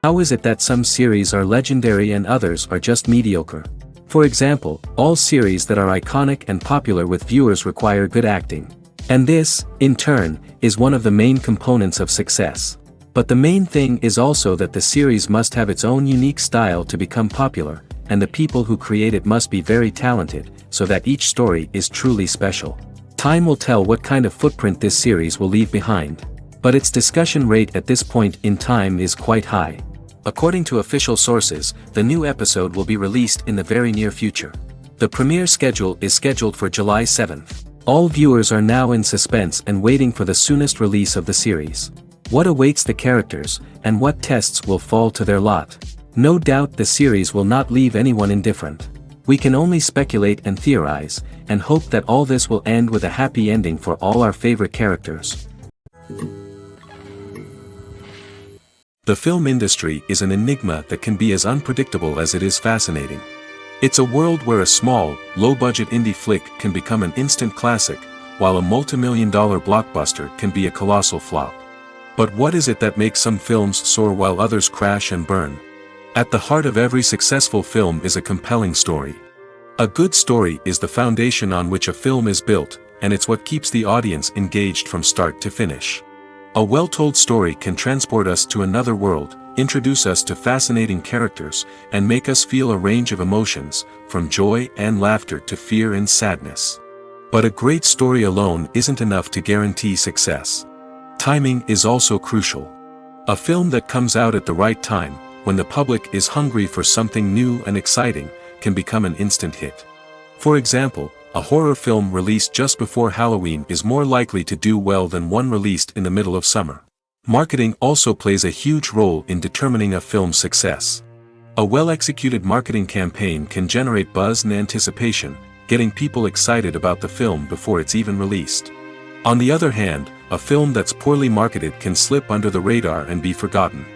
How is it that some series are legendary and others are just mediocre? For example, all series that are iconic and popular with viewers require good acting. And this, in turn, is one of the main components of success. But the main thing is also that the series must have its own unique style to become popular, and the people who create it must be very talented, so that each story is truly special. Time will tell what kind of footprint this series will leave behind. But its discussion rate at this point in time is quite high. According to official sources, the new episode will be released in the very near future. The premiere schedule is scheduled for July 7th. All viewers are now in suspense and waiting for the soonest release of the series. What awaits the characters, and what tests will fall to their lot? No doubt the series will not leave anyone indifferent. We can only speculate and theorize, and hope that all this will end with a happy ending for all our favorite characters. The film industry is an enigma that can be as unpredictable as it is fascinating. It's a world where a small, low-budget indie flick can become an instant classic, while a multi-million-dollar blockbuster can be a colossal flop. But what is it that makes some films soar while others crash and burn? At the heart of every successful film is a compelling story. A good story is the foundation on which a film is built, and it's what keeps the audience engaged from start to finish. A well-told story can transport us to another world, introduce us to fascinating characters, and make us feel a range of emotions, from joy and laughter to fear and sadness. But a great story alone isn't enough to guarantee success. Timing is also crucial. A film that comes out at the right time, when the public is hungry for something new and exciting, can become an instant hit. For example, a horror film released just before Halloween is more likely to do well than one released in the middle of summer. Marketing also plays a huge role in determining a film's success. A well-executed marketing campaign can generate buzz and anticipation, getting people excited about the film before it's even released. On the other hand, a film that's poorly marketed can slip under the radar and be forgotten.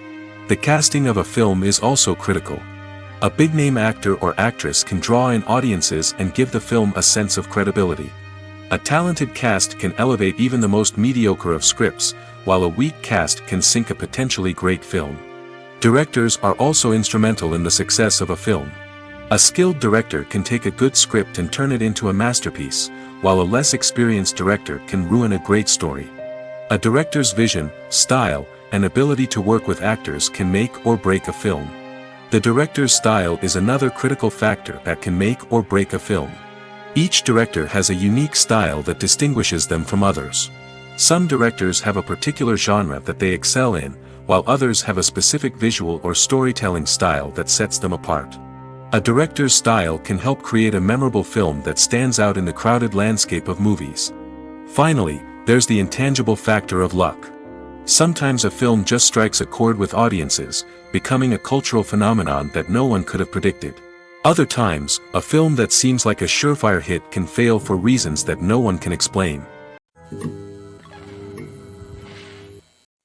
The casting of a film is also critical. A big-name actor or actress can draw in audiences and give the film a sense of credibility. A talented cast can elevate even the most mediocre of scripts, while a weak cast can sink a potentially great film. Directors are also instrumental in the success of a film. A skilled director can take a good script and turn it into a masterpiece, while a less experienced director can ruin a great story. A director's vision, style, and ability to work with actors can make or break a film. The director's style is another critical factor that can make or break a film. Each director has a unique style that distinguishes them from others. Some directors have a particular genre that they excel in, while others have a specific visual or storytelling style that sets them apart. A director's style can help create a memorable film that stands out in the crowded landscape of movies. Finally, there's the intangible factor of luck. Sometimes a film just strikes a chord with audiences, becoming a cultural phenomenon that no one could have predicted. Other times, a film that seems like a surefire hit can fail for reasons that no one can explain.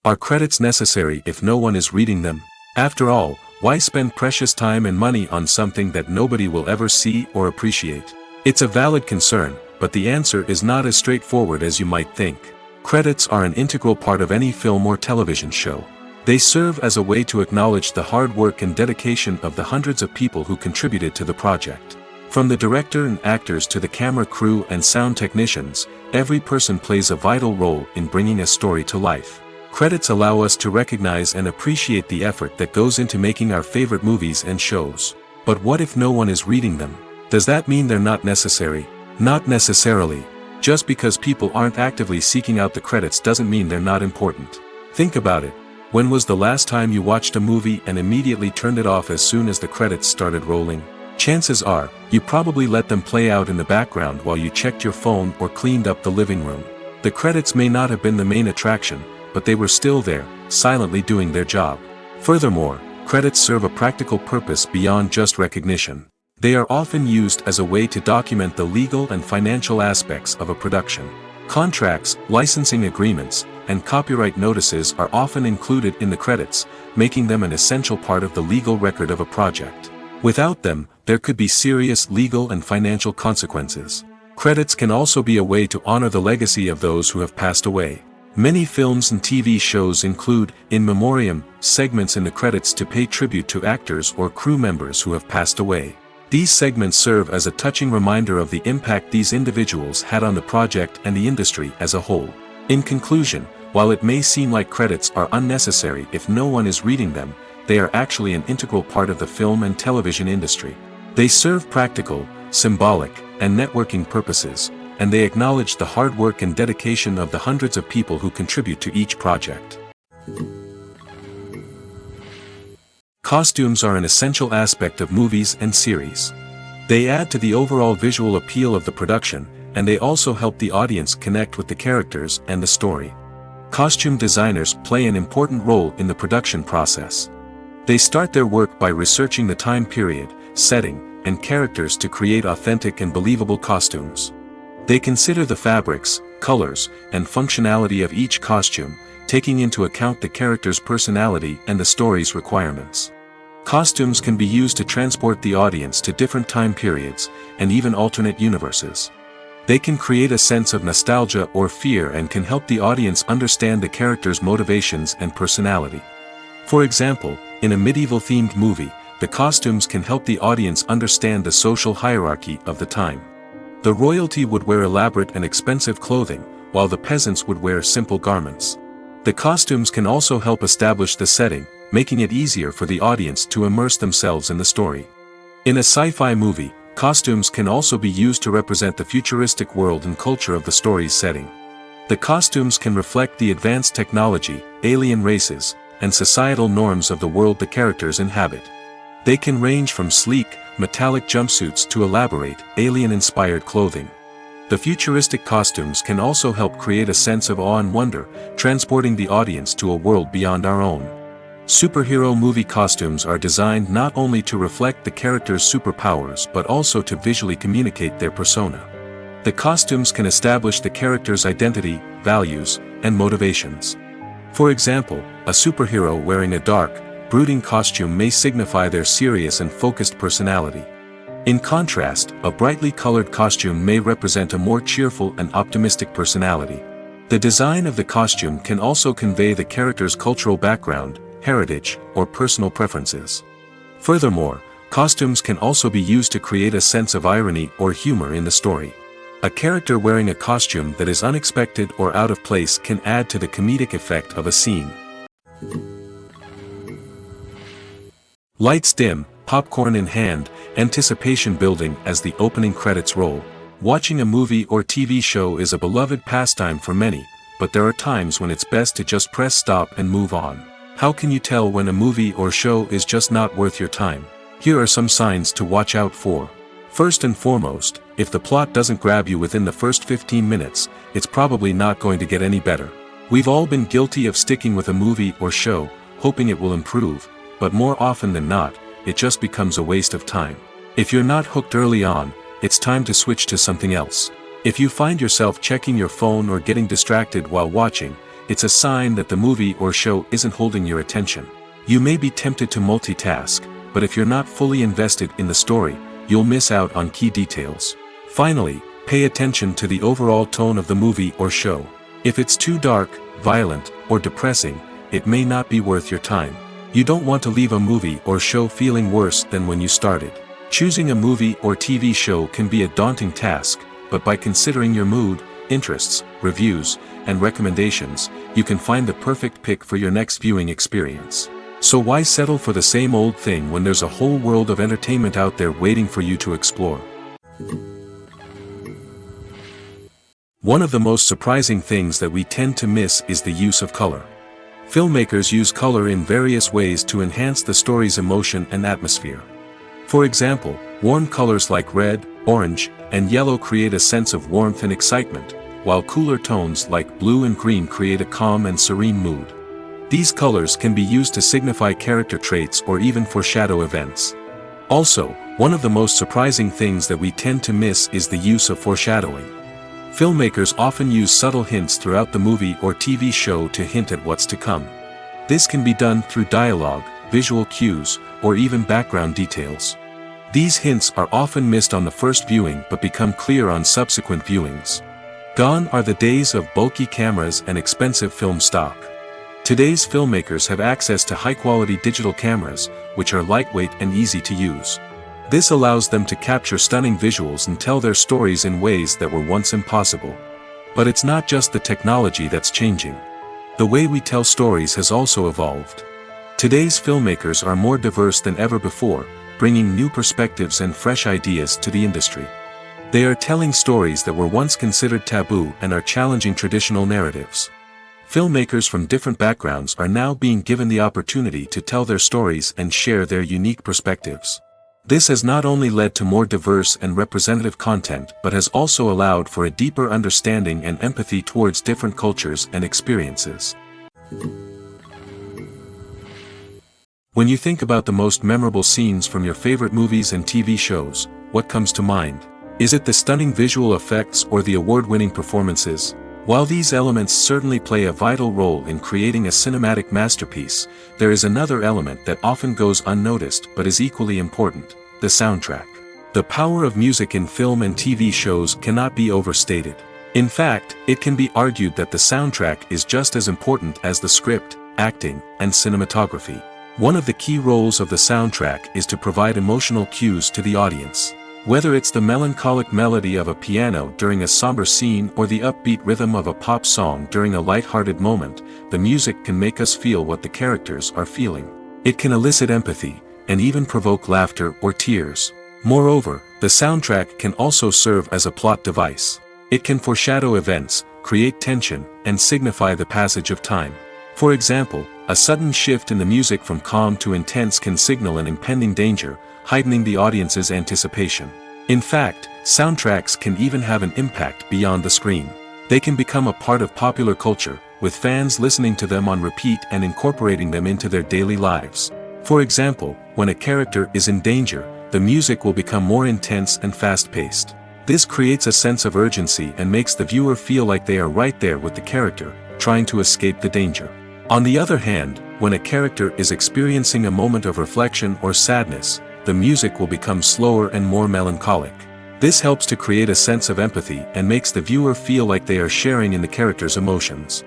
Are credits necessary if no one is reading them? After all, why spend precious time and money on something that nobody will ever see or appreciate? It's a valid concern, but the answer is not as straightforward as you might think. Credits are an integral part of any film or television show. They serve as a way to acknowledge the hard work and dedication of the hundreds of people who contributed to the project. From the director and actors to the camera crew and sound technicians, every person plays a vital role in bringing a story to life. Credits allow us to recognize and appreciate the effort that goes into making our favorite movies and shows. But what if no one is reading them? Does that mean they're not necessary? Not necessarily. Just because people aren't actively seeking out the credits doesn't mean they're not important. Think about it. When was the last time you watched a movie and immediately turned it off as soon as the credits started rolling? Chances are, you probably let them play out in the background while you checked your phone or cleaned up the living room. The credits may not have been the main attraction, but they were still there, silently doing their job. Furthermore, credits serve a practical purpose beyond just recognition. They are often used as a way to document the legal and financial aspects of a production. Contracts, licensing agreements, and copyright notices are often included in the credits, making them an essential part of the legal record of a project. Without them, there could be serious legal and financial consequences. Credits can also be a way to honor the legacy of those who have passed away. Many films and TV shows include, in memoriam, segments in the credits to pay tribute to actors or crew members who have passed away. These segments serve as a touching reminder of the impact these individuals had on the project and the industry as a whole. In conclusion, while it may seem like credits are unnecessary if no one is reading them, they are actually an integral part of the film and television industry. They serve practical, symbolic, and networking purposes, and they acknowledge the hard work and dedication of the hundreds of people who contribute to each project. Costumes are an essential aspect of movies and series. They add to the overall visual appeal of the production, and they also help the audience connect with the characters and the story. Costume designers play an important role in the production process. They start their work by researching the time period, setting, and characters to create authentic and believable costumes. They consider the fabrics, colors, and functionality of each costume, taking into account the character's personality and the story's requirements. Costumes can be used to transport the audience to different time periods, and even alternate universes. They can create a sense of nostalgia or fear and can help the audience understand the character's motivations and personality. For example, in a medieval-themed movie, the costumes can help the audience understand the social hierarchy of the time. The royalty would wear elaborate and expensive clothing, while the peasants would wear simple garments. The costumes can also help establish the setting, making it easier for the audience to immerse themselves in the story. In a sci-fi movie, costumes can also be used to represent the futuristic world and culture of the story's setting. The costumes can reflect the advanced technology, alien races, and societal norms of the world the characters inhabit. They can range from sleek, metallic jumpsuits to elaborate, alien-inspired clothing. The futuristic costumes can also help create a sense of awe and wonder, transporting the audience to a world beyond our own. Superhero movie costumes are designed not only to reflect the character's superpowers but also to visually communicate their persona. The costumes can establish the character's identity, values, and motivations. For example, a superhero wearing a dark, brooding costume may signify their serious and focused personality. In contrast, a brightly colored costume may represent a more cheerful and optimistic personality. The design of the costume can also convey the character's cultural background, heritage, or personal preferences. Furthermore, costumes can also be used to create a sense of irony or humor in the story. A character wearing a costume that is unexpected or out of place can add to the comedic effect of a scene. Lights dim, popcorn in hand, anticipation building as the opening credits roll. Watching a movie or TV show is a beloved pastime for many, but there are times when it's best to just press stop and move on. How can you tell when a movie or show is just not worth your time? Here are some signs to watch out for. First and foremost, if the plot doesn't grab you within the first 15 minutes, it's probably not going to get any better. We've all been guilty of sticking with a movie or show, hoping it will improve, but more often than not, it just becomes a waste of time. If you're not hooked early on, it's time to switch to something else. If you find yourself checking your phone or getting distracted while watching, it's a sign that the movie or show isn't holding your attention. You may be tempted to multitask, but if you're not fully invested in the story, you'll miss out on key details. Finally, pay attention to the overall tone of the movie or show. If it's too dark, violent, or depressing, it may not be worth your time. You don't want to leave a movie or show feeling worse than when you started. Choosing a movie or TV show can be a daunting task, but by considering your mood, interests, reviews, and recommendations, you can find the perfect pick for your next viewing experience. So why settle for the same old thing when there's a whole world of entertainment out there waiting for you to explore? One of the most surprising things that we tend to miss is the use of color. Filmmakers use color in various ways to enhance the story's emotion and atmosphere. For example, warm colors like red, orange, and yellow create a sense of warmth and excitement, while cooler tones like blue and green create a calm and serene mood. These colors can be used to signify character traits or even foreshadow events. Also, one of the most surprising things that we tend to miss is the use of foreshadowing. Filmmakers often use subtle hints throughout the movie or TV show to hint at what's to come. This can be done through dialogue, visual cues, or even background details. These hints are often missed on the first viewing but become clear on subsequent viewings. Gone are the days of bulky cameras and expensive film stock. Today's filmmakers have access to high-quality digital cameras, which are lightweight and easy to use. This allows them to capture stunning visuals and tell their stories in ways that were once impossible. But it's not just the technology that's changing. The way we tell stories has also evolved. Today's filmmakers are more diverse than ever before, bringing new perspectives and fresh ideas to the industry. They are telling stories that were once considered taboo and are challenging traditional narratives. Filmmakers from different backgrounds are now being given the opportunity to tell their stories and share their unique perspectives. This has not only led to more diverse and representative content but has also allowed for a deeper understanding and empathy towards different cultures and experiences. When you think about the most memorable scenes from your favorite movies and TV shows, what comes to mind? Is it the stunning visual effects or the award-winning performances? While these elements certainly play a vital role in creating a cinematic masterpiece, there is another element that often goes unnoticed but is equally important: the soundtrack. The power of music in film and TV shows cannot be overstated. In fact, it can be argued that the soundtrack is just as important as the script, acting, and cinematography. One of the key roles of the soundtrack is to provide emotional cues to the audience. Whether it's the melancholic melody of a piano during a somber scene or the upbeat rhythm of a pop song during a light-hearted moment, the music can make us feel what the characters are feeling. It can elicit empathy, and even provoke laughter or tears. Moreover, the soundtrack can also serve as a plot device. It can foreshadow events, create tension, and signify the passage of time. For example, a sudden shift in the music from calm to intense can signal an impending danger, heightening the audience's anticipation. In fact, soundtracks can even have an impact beyond the screen. They can become a part of popular culture, with fans listening to them on repeat and incorporating them into their daily lives. For example, when a character is in danger, the music will become more intense and fast-paced. This creates a sense of urgency and makes the viewer feel like they are right there with the character, trying to escape the danger. On the other hand, when a character is experiencing a moment of reflection or sadness, the music will become slower and more melancholic. This helps to create a sense of empathy and makes the viewer feel like they are sharing in the character's emotions.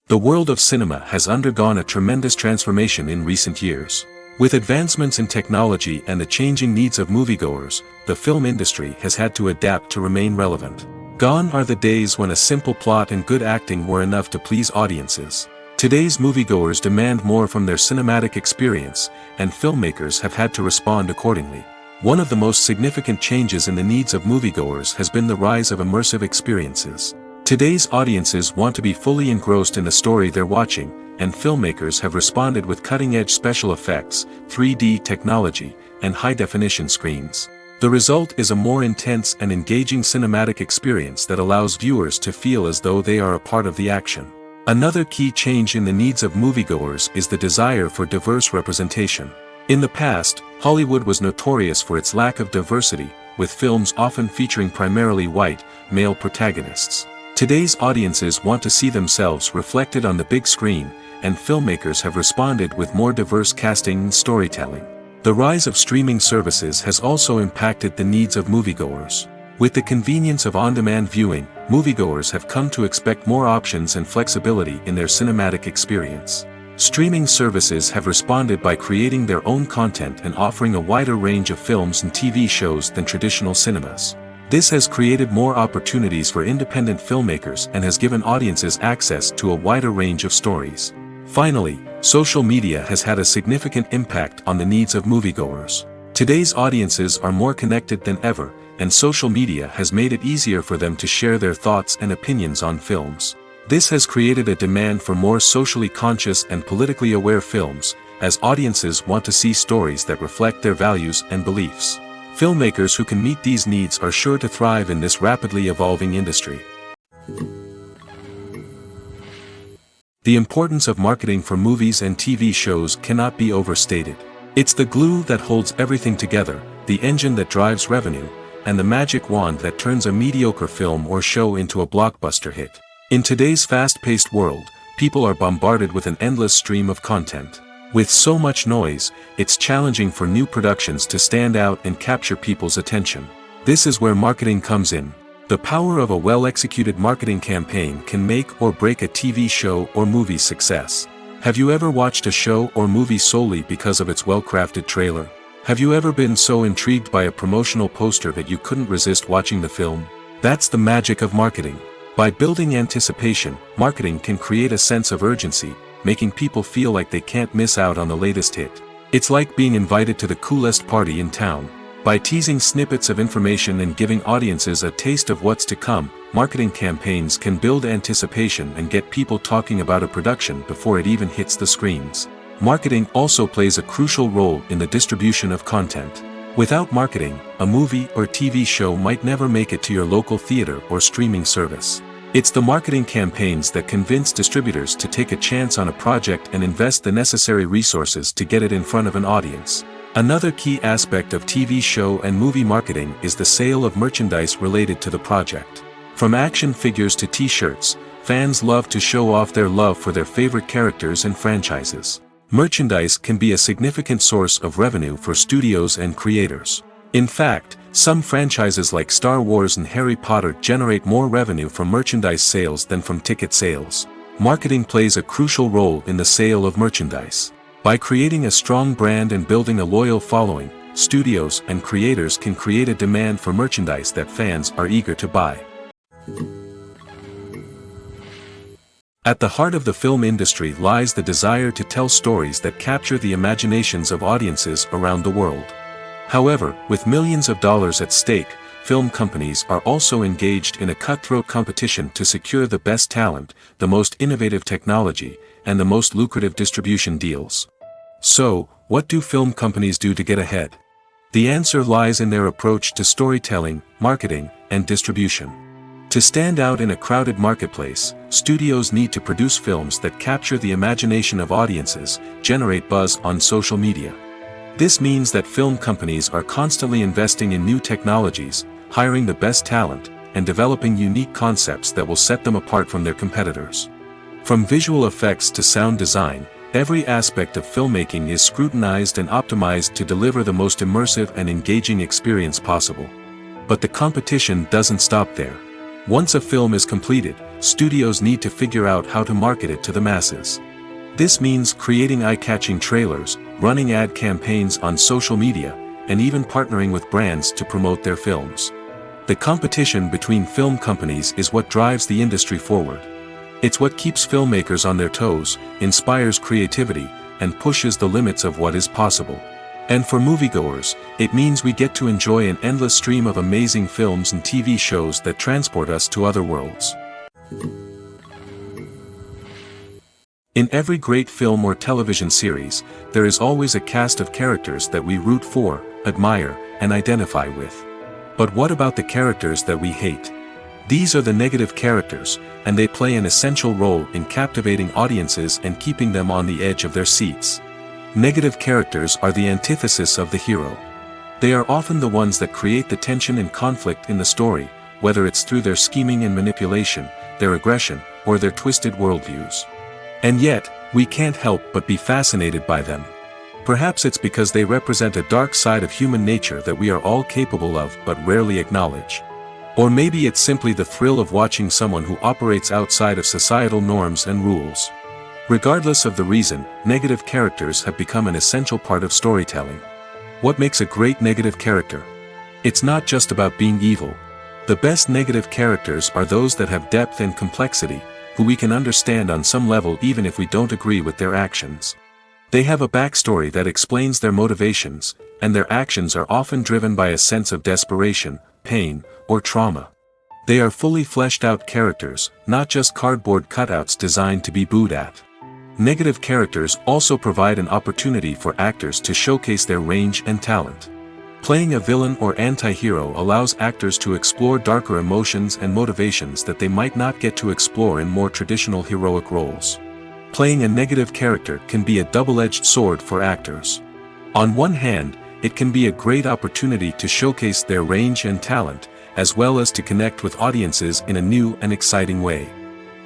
The world of cinema has undergone a tremendous transformation in recent years. With advancements in technology and the changing needs of moviegoers, the film industry has had to adapt to remain relevant. Gone are the days when a simple plot and good acting were enough to please audiences. Today's moviegoers demand more from their cinematic experience, and filmmakers have had to respond accordingly. One of the most significant changes in the needs of moviegoers has been the rise of immersive experiences. Today's audiences want to be fully engrossed in the story they're watching, and filmmakers have responded with cutting-edge special effects, 3D technology, and high-definition screens. The result is a more intense and engaging cinematic experience that allows viewers to feel as though they are a part of the action. Another key change in the needs of moviegoers is the desire for diverse representation. In the past, Hollywood was notorious for its lack of diversity, with films often featuring primarily white, male protagonists. Today's audiences want to see themselves reflected on the big screen, and filmmakers have responded with more diverse casting and storytelling. The rise of streaming services has also impacted the needs of moviegoers. With the convenience of on-demand viewing, moviegoers have come to expect more options and flexibility in their cinematic experience. Streaming services have responded by creating their own content and offering a wider range of films and TV shows than traditional cinemas. This has created more opportunities for independent filmmakers and has given audiences access to a wider range of stories. Finally, social media has had a significant impact on the needs of moviegoers. Today's audiences are more connected than ever, and social media has made it easier for them to share their thoughts and opinions on films. This has created a demand for more socially conscious and politically aware films, as audiences want to see stories that reflect their values and beliefs. Filmmakers who can meet these needs are sure to thrive in this rapidly evolving industry. The importance of marketing for movies and TV shows cannot be overstated. It's the glue that holds everything together, the engine that drives revenue, and the magic wand that turns a mediocre film or show into a blockbuster hit. In today's fast-paced world, people are bombarded with an endless stream of content. With so much noise, it's challenging for new productions to stand out and capture people's attention. This is where marketing comes in. The power of a well-executed marketing campaign can make or break a TV show or movie's success. Have you ever watched a show or movie solely because of its well-crafted trailer? Have you ever been so intrigued by a promotional poster that you couldn't resist watching the film? That's the magic of marketing. By building anticipation, marketing can create a sense of urgency, making people feel like they can't miss out on the latest hit. It's like being invited to the coolest party in town. By teasing snippets of information and giving audiences a taste of what's to come, marketing campaigns can build anticipation and get people talking about a production before it even hits the screens. Marketing also plays a crucial role in the distribution of content. Without marketing, a movie or TV show might never make it to your local theater or streaming service. It's the marketing campaigns that convince distributors to take a chance on a project and invest the necessary resources to get it in front of an audience. Another key aspect of TV show and movie marketing is the sale of merchandise related to the project. From action figures to t-shirts, fans love to show off their love for their favorite characters and franchises. Merchandise can be a significant source of revenue for studios and creators. In fact, some franchises like Star Wars and Harry Potter generate more revenue from merchandise sales than from ticket sales. Marketing plays a crucial role in the sale of merchandise. By creating a strong brand and building a loyal following, studios and creators can create a demand for merchandise that fans are eager to buy. At the heart of the film industry lies the desire to tell stories that capture the imaginations of audiences around the world. However, with millions of dollars at stake, film companies are also engaged in a cutthroat competition to secure the best talent, the most innovative technology, and the most lucrative distribution deals. So, what do film companies do to get ahead? The answer lies in their approach to storytelling, marketing, and distribution. To stand out in a crowded marketplace, studios need to produce films that capture the imagination of audiences, generate buzz on social media. This means that film companies are constantly investing in new technologies, hiring the best talent, and developing unique concepts that will set them apart from their competitors. From visual effects to sound design, every aspect of filmmaking is scrutinized and optimized to deliver the most immersive and engaging experience possible. But the competition doesn't stop there. Once a film is completed, studios need to figure out how to market it to the masses. This means creating eye-catching trailers, running ad campaigns on social media, and even partnering with brands to promote their films. The competition between film companies is what drives the industry forward. It's what keeps filmmakers on their toes, inspires creativity, and pushes the limits of what is possible. And for moviegoers, it means we get to enjoy an endless stream of amazing films and TV shows that transport us to other worlds. In every great film or television series, there is always a cast of characters that we root for, admire, and identify with. But what about the characters that we hate? These are the negative characters, and they play an essential role in captivating audiences and keeping them on the edge of their seats. Negative characters are the antithesis of the hero. They are often the ones that create the tension and conflict in the story, whether it's through their scheming and manipulation, their aggression, or their twisted worldviews. And yet, we can't help but be fascinated by them. Perhaps it's because they represent a dark side of human nature that we are all capable of but rarely acknowledge. Or maybe it's simply the thrill of watching someone who operates outside of societal norms and rules. Regardless of the reason, negative characters have become an essential part of storytelling. What makes a great negative character? It's not just about being evil. The best negative characters are those that have depth and complexity, who we can understand on some level even if we don't agree with their actions. They have a backstory that explains their motivations, and their actions are often driven by a sense of desperation, pain, or trauma. They are fully fleshed out characters, not just cardboard cutouts designed to be booed at. Negative characters also provide an opportunity for actors to showcase their range and talent. Playing a villain or anti-hero allows actors to explore darker emotions and motivations that they might not get to explore in more traditional heroic roles. Playing a negative character can be a double-edged sword for actors. On one hand, it can be a great opportunity to showcase their range and talent, as well as to connect with audiences in a new and exciting way.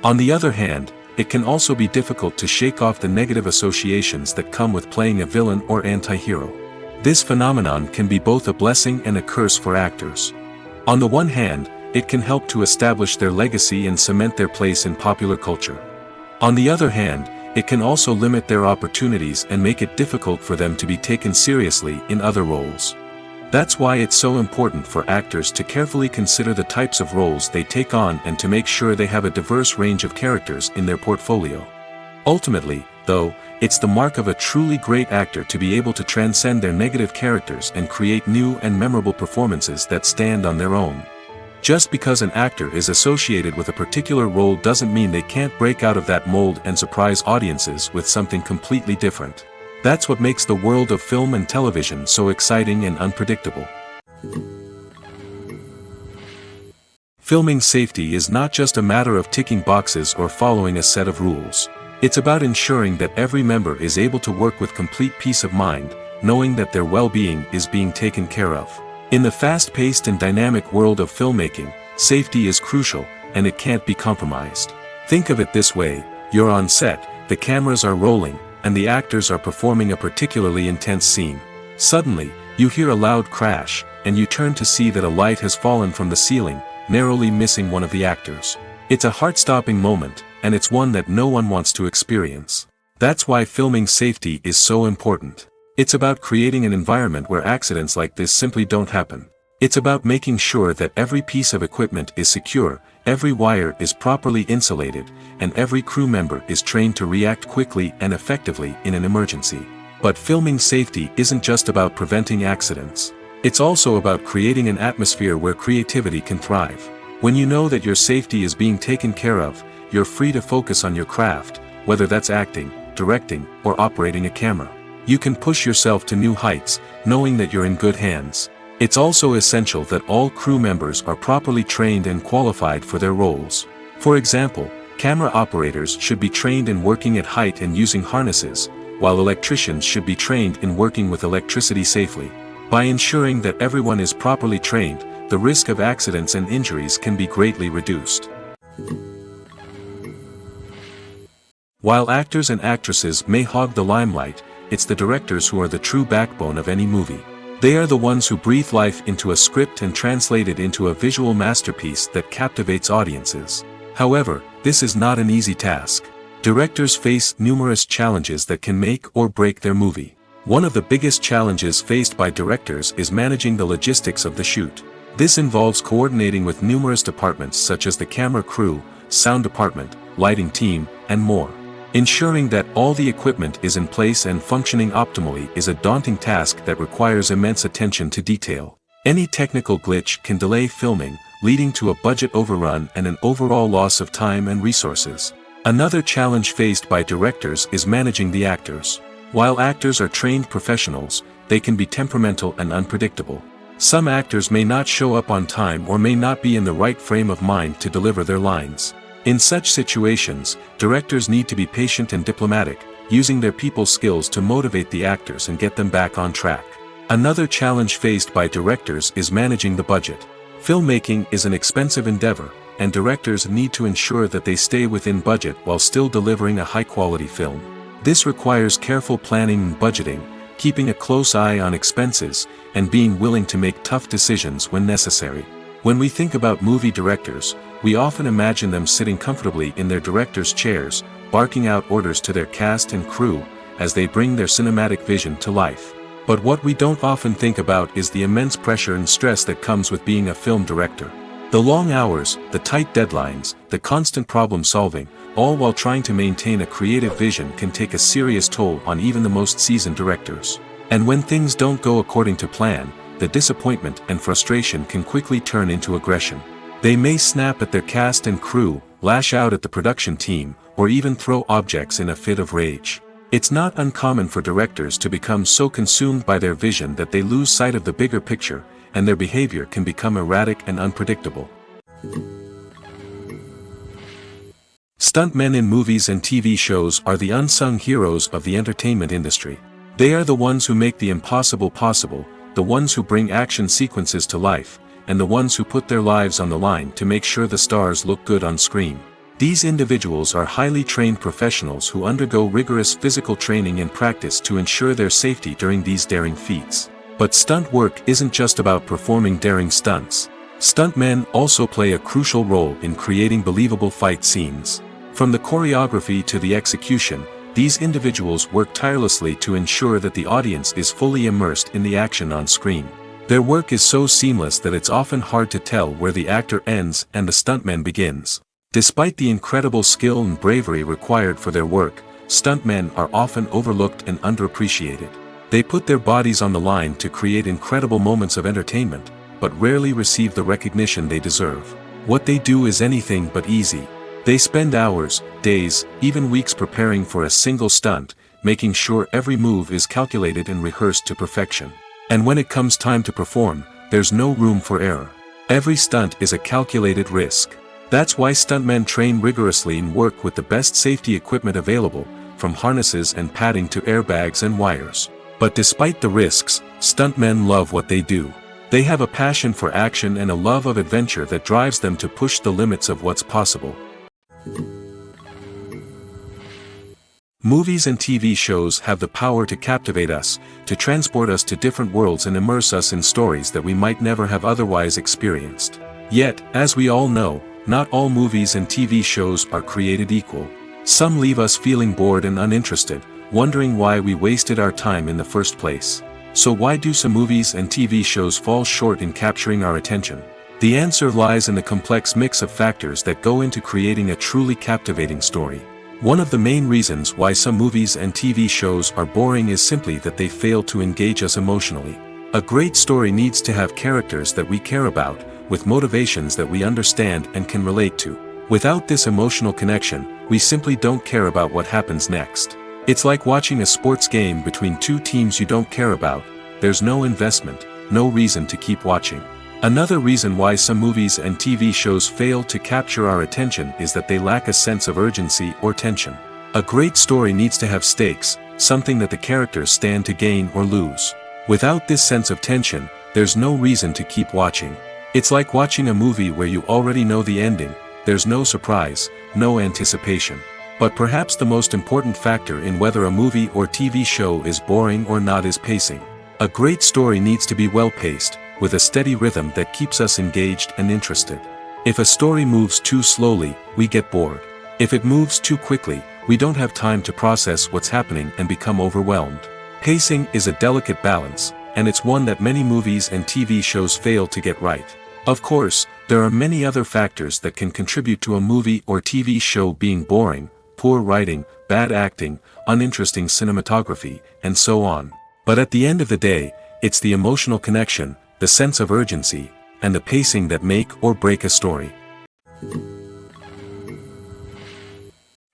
On the other hand, it can also be difficult to shake off the negative associations that come with playing a villain or anti-hero. This phenomenon can be both a blessing and a curse for actors. On the one hand, it can help to establish their legacy and cement their place in popular culture. On the other hand, it can also limit their opportunities and make it difficult for them to be taken seriously in other roles. That's why it's so important for actors to carefully consider the types of roles they take on and to make sure they have a diverse range of characters in their portfolio. Ultimately, though, it's the mark of a truly great actor to be able to transcend their negative characters and create new and memorable performances that stand on their own. Just because an actor is associated with a particular role doesn't mean they can't break out of that mold and surprise audiences with something completely different. That's what makes the world of film and television so exciting and unpredictable. Filming safety is not just a matter of ticking boxes or following a set of rules. It's about ensuring that every member is able to work with complete peace of mind, knowing that their well-being is being taken care of. In the fast-paced and dynamic world of filmmaking, safety is crucial, and it can't be compromised. Think of it this way: you're on set, the cameras are rolling, and the actors are performing a particularly intense scene. Suddenly, you hear a loud crash, and you turn to see that a light has fallen from the ceiling, narrowly missing one of the actors. It's a heart-stopping moment, and it's one that no one wants to experience. That's why filming safety is so important. It's about creating an environment where accidents like this simply don't happen. It's about making sure that every piece of equipment is secure, every wire is properly insulated, and every crew member is trained to react quickly and effectively in an emergency. But filming safety isn't just about preventing accidents. It's also about creating an atmosphere where creativity can thrive. When you know that your safety is being taken care of, you're free to focus on your craft, whether that's acting, directing, or operating a camera. You can push yourself to new heights, knowing that you're in good hands. It's also essential that all crew members are properly trained and qualified for their roles. For example, camera operators should be trained in working at height and using harnesses, while electricians should be trained in working with electricity safely. By ensuring that everyone is properly trained, the risk of accidents and injuries can be greatly reduced. While actors and actresses may hog the limelight, it's the directors who are the true backbone of any movie. They are the ones who breathe life into a script and translate it into a visual masterpiece that captivates audiences. However, this is not an easy task. Directors face numerous challenges that can make or break their movie. One of the biggest challenges faced by directors is managing the logistics of the shoot. This involves coordinating with numerous departments such as the camera crew, sound department, lighting team, and more. Ensuring that all the equipment is in place and functioning optimally is a daunting task that requires immense attention to detail. Any technical glitch can delay filming, leading to a budget overrun and an overall loss of time and resources. Another challenge faced by directors is managing the actors. While actors are trained professionals, they can be temperamental and unpredictable. Some actors may not show up on time or may not be in the right frame of mind to deliver their lines. In such situations, directors need to be patient and diplomatic, using their people skills to motivate the actors and get them back on track. Another challenge faced by directors is managing the budget. Filmmaking is an expensive endeavor, and directors need to ensure that they stay within budget while still delivering a high-quality film. This requires careful planning and budgeting, keeping a close eye on expenses, and being willing to make tough decisions when necessary. When we think about movie directors, we often imagine them sitting comfortably in their director's chairs, barking out orders to their cast and crew, as they bring their cinematic vision to life. But what we don't often think about is the immense pressure and stress that comes with being a film director. The long hours, the tight deadlines, the constant problem solving, all while trying to maintain a creative vision can take a serious toll on even the most seasoned directors. And when things don't go according to plan, the disappointment and frustration can quickly turn into aggression. They may snap at their cast and crew, lash out at the production team, or even throw objects in a fit of rage. It's not uncommon for directors to become so consumed by their vision that they lose sight of the bigger picture, and their behavior can become erratic and unpredictable. Stuntmen in movies and TV shows are the unsung heroes of the entertainment industry. They are the ones who make the impossible possible, the ones who bring action sequences to life, and the ones who put their lives on the line to make sure the stars look good on screen. These individuals are highly trained professionals who undergo rigorous physical training and practice to ensure their safety during these daring feats. But stunt work isn't just about performing daring stunts. Stuntmen also play a crucial role in creating believable fight scenes. From the choreography to the execution, these individuals work tirelessly to ensure that the audience is fully immersed in the action on screen. Their work is so seamless that it's often hard to tell where the actor ends and the stuntman begins. Despite the incredible skill and bravery required for their work, stuntmen are often overlooked and underappreciated. They put their bodies on the line to create incredible moments of entertainment, but rarely receive the recognition they deserve. What they do is anything but easy. They spend hours, days, even weeks preparing for a single stunt, making sure every move is calculated and rehearsed to perfection. And when it comes time to perform, there's no room for error. Every stunt is a calculated risk. That's why stuntmen train rigorously and work with the best safety equipment available, from harnesses and padding to airbags and wires. But despite the risks, stuntmen love what they do. They have a passion for action and a love of adventure that drives them to push the limits of what's possible. Movies and TV shows have the power to captivate us, to transport us to different worlds and immerse us in stories that we might never have otherwise experienced. Yet, as we all know, not all movies and TV shows are created equal. Some leave us feeling bored and uninterested, wondering why we wasted our time in the first place. So why do some movies and TV shows fall short in capturing our attention? The answer lies in the complex mix of factors that go into creating a truly captivating story. One of the main reasons why some movies and TV shows are boring is simply that they fail to engage us emotionally. A great story needs to have characters that we care about, with motivations that we understand and can relate to. Without this emotional connection, we simply don't care about what happens next. It's like watching a sports game between two teams you don't care about. There's no investment, no reason to keep watching. Another reason why some movies and TV shows fail to capture our attention is that they lack a sense of urgency or tension. A great story needs to have stakes, something that the characters stand to gain or lose. Without this sense of tension, there's no reason to keep watching. It's like watching a movie where you already know the ending. There's no surprise, no anticipation. But perhaps the most important factor in whether a movie or TV show is boring or not is pacing. A great story needs to be well-paced, with a steady rhythm that keeps us engaged and interested. If a story moves too slowly, we get bored. If it moves too quickly, we don't have time to process what's happening and become overwhelmed. Pacing is a delicate balance, and it's one that many movies and TV shows fail to get right. Of course, there are many other factors that can contribute to a movie or TV show being boring: poor writing, bad acting, uninteresting cinematography, and so on. But at the end of the day, it's the emotional connection, the sense of urgency, and the pacing that make or break a story.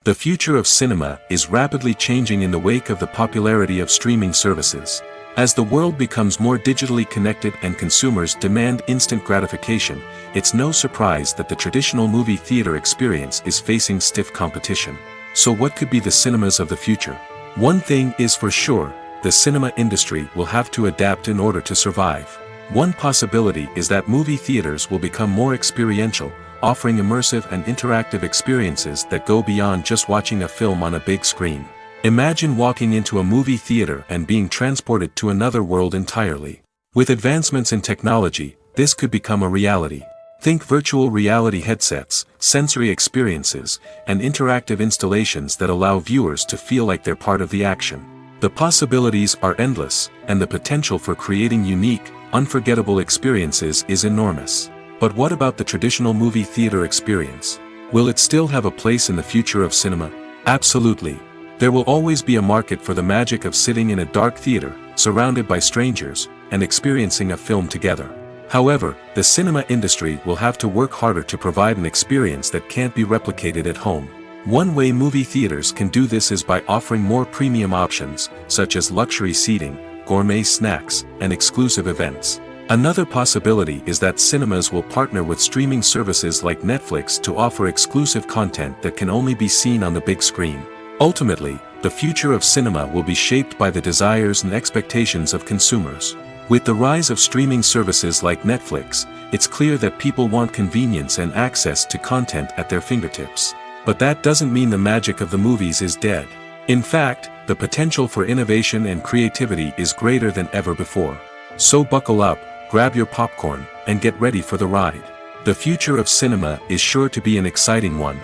The future of cinema is rapidly changing in the wake of the popularity of streaming services. As the world becomes more digitally connected and consumers demand instant gratification, it's no surprise that the traditional movie theater experience is facing stiff competition. So what could be the cinemas of the future? One thing is for sure: the cinema industry will have to adapt in order to survive. One possibility is that movie theaters will become more experiential, offering immersive and interactive experiences that go beyond just watching a film on a big screen. Imagine walking into a movie theater and being transported to another world entirely. With advancements in technology, this could become a reality. Think virtual reality headsets, sensory experiences, and interactive installations that allow viewers to feel like they're part of the action. The possibilities are endless, and the potential for creating unique, unforgettable experiences is enormous. But what about the traditional movie theater experience? Will it still have a place in the future of cinema? Absolutely. There will always be a market for the magic of sitting in a dark theater, surrounded by strangers, and experiencing a film together. However, the cinema industry will have to work harder to provide an experience that can't be replicated at home. One way movie theaters can do this is by offering more premium options, such as luxury seating, gourmet snacks, and exclusive events. Another possibility is that cinemas will partner with streaming services like Netflix to offer exclusive content that can only be seen on the big screen. Ultimately, the future of cinema will be shaped by the desires and expectations of consumers. With the rise of streaming services like Netflix, it's clear that people want convenience and access to content at their fingertips. But that doesn't mean the magic of the movies is dead. In fact, the potential for innovation and creativity is greater than ever before. So buckle up, grab your popcorn, and get ready for the ride. The future of cinema is sure to be an exciting one.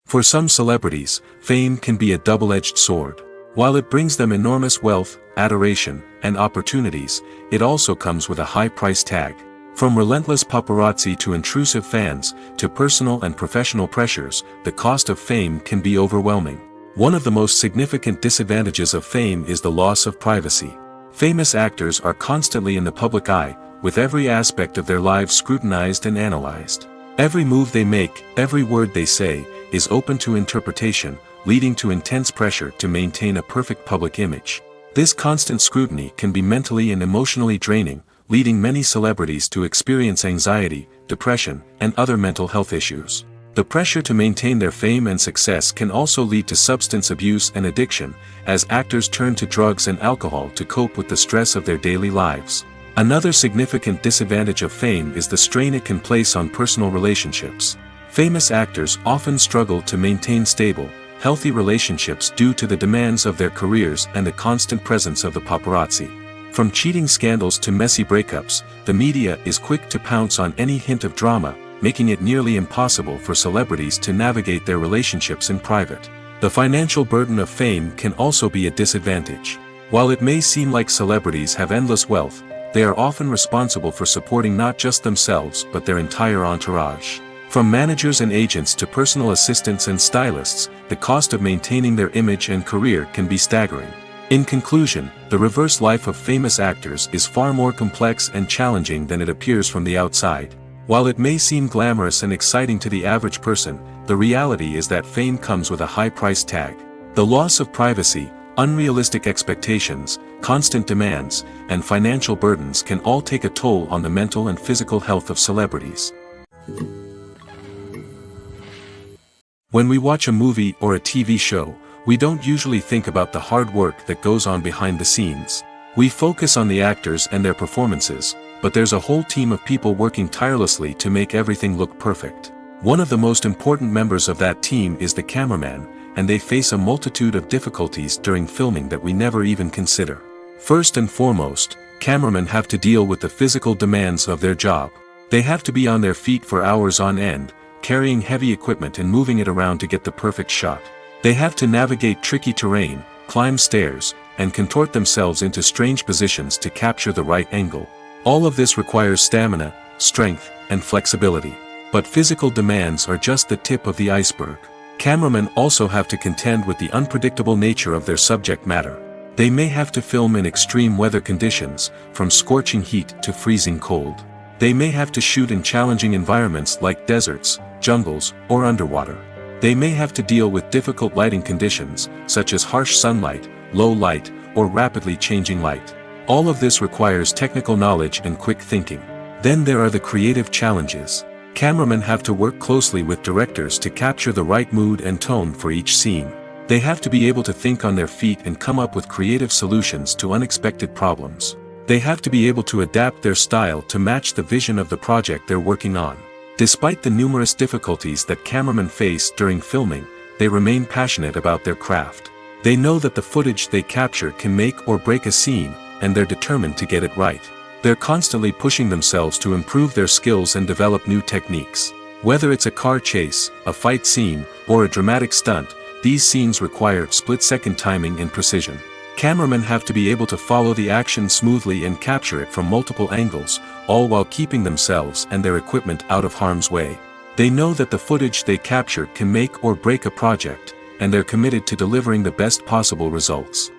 For some celebrities, fame can be a double-edged sword. While it brings them enormous wealth, adoration, and opportunities, it also comes with a high price tag. From relentless paparazzi to intrusive fans, to personal and professional pressures, the cost of fame can be overwhelming. One of the most significant disadvantages of fame is the loss of privacy. Famous actors are constantly in the public eye, with every aspect of their lives scrutinized and analyzed. Every move they make, every word they say, is open to interpretation, leading to intense pressure to maintain a perfect public image. This constant scrutiny can be mentally and emotionally draining, leading many celebrities to experience anxiety, depression, and other mental health issues. The pressure to maintain their fame and success can also lead to substance abuse and addiction, as actors turn to drugs and alcohol to cope with the stress of their daily lives. Another significant disadvantage of fame is the strain it can place on personal relationships. Famous actors often struggle to maintain stable, healthy relationships due to the demands of their careers and the constant presence of the paparazzi. From cheating scandals to messy breakups, the media is quick to pounce on any hint of drama, making it nearly impossible for celebrities to navigate their relationships in private. The financial burden of fame can also be a disadvantage. While it may seem like celebrities have endless wealth, they are often responsible for supporting not just themselves but their entire entourage. From managers and agents to personal assistants and stylists, the cost of maintaining their image and career can be staggering. In conclusion, the reverse life of famous actors is far more complex and challenging than it appears from the outside. While it may seem glamorous and exciting to the average person, the reality is that fame comes with a high price tag. The loss of privacy, unrealistic expectations, constant demands, and financial burdens can all take a toll on the mental and physical health of celebrities. When we watch a movie or a TV show, we don't usually think about the hard work that goes on behind the scenes. We focus on the actors and their performances, but there's a whole team of people working tirelessly to make everything look perfect. One of the most important members of that team is the cameraman, and they face a multitude of difficulties during filming that we never even consider. First and foremost, cameramen have to deal with the physical demands of their job. They have to be on their feet for hours on end, carrying heavy equipment and moving it around to get the perfect shot. They have to navigate tricky terrain, climb stairs, and contort themselves into strange positions to capture the right angle. All of this requires stamina, strength, and flexibility. But physical demands are just the tip of the iceberg. Cameramen also have to contend with the unpredictable nature of their subject matter. They may have to film in extreme weather conditions, from scorching heat to freezing cold. They may have to shoot in challenging environments like deserts, jungles, or underwater. They may have to deal with difficult lighting conditions, such as harsh sunlight, low light, or rapidly changing light. All of this requires technical knowledge and quick thinking. Then there are the creative challenges. Cameramen have to work closely with directors to capture the right mood and tone for each scene. They have to be able to think on their feet and come up with creative solutions to unexpected problems. They have to be able to adapt their style to match the vision of the project they're working on. Despite the numerous difficulties that cameramen face during filming, they remain passionate about their craft. They know that the footage they capture can make or break a scene, and they're determined to get it right. They're constantly pushing themselves to improve their skills and develop new techniques. Whether it's a car chase, a fight scene, or a dramatic stunt, these scenes require split-second timing and precision. Cameramen have to be able to follow the action smoothly and capture it from multiple angles, all while keeping themselves and their equipment out of harm's way. They know that the footage they capture can make or break a project, and they're committed to delivering the best possible results.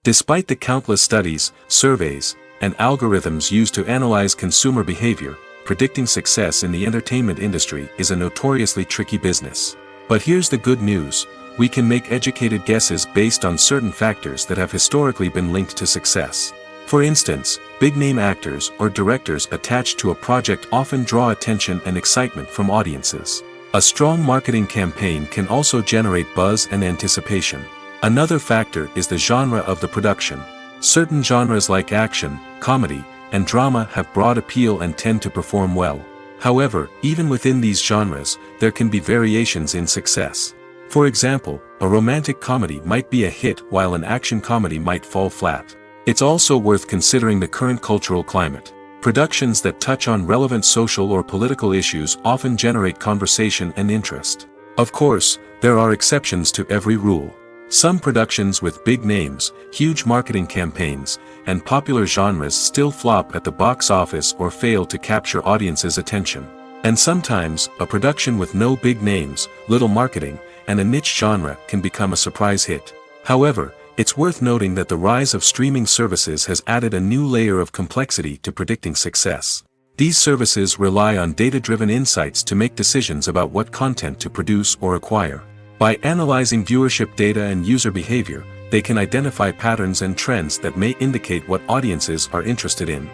Despite the countless studies, surveys, and algorithms used to analyze consumer behavior, predicting success in the entertainment industry is a notoriously tricky business. But here's the good news. We can make educated guesses based on certain factors that have historically been linked to success. For instance, big-name actors or directors attached to a project often draw attention and excitement from audiences. A strong marketing campaign can also generate buzz and anticipation. Another factor is the genre of the production. Certain genres like action, comedy, and drama have broad appeal and tend to perform well. However, even within these genres, there can be variations in success. For example, A romantic comedy might be a hit while an action comedy might fall flat. It's also worth considering the current cultural climate. Productions that touch on relevant social or political issues often generate conversation and interest. Of course, there are exceptions to every rule. Some productions with big names, huge marketing campaigns, and popular genres still flop at the box office or fail to capture audiences' attention. And sometimes, a production with no big names, little marketing, and a niche genre can become a surprise hit. However, it's worth noting that the rise of streaming services has added a new layer of complexity to predicting success. These services rely on data-driven insights to make decisions about what content to produce or acquire. By analyzing viewership data and user behavior, they can identify patterns and trends that may indicate what audiences are interested in.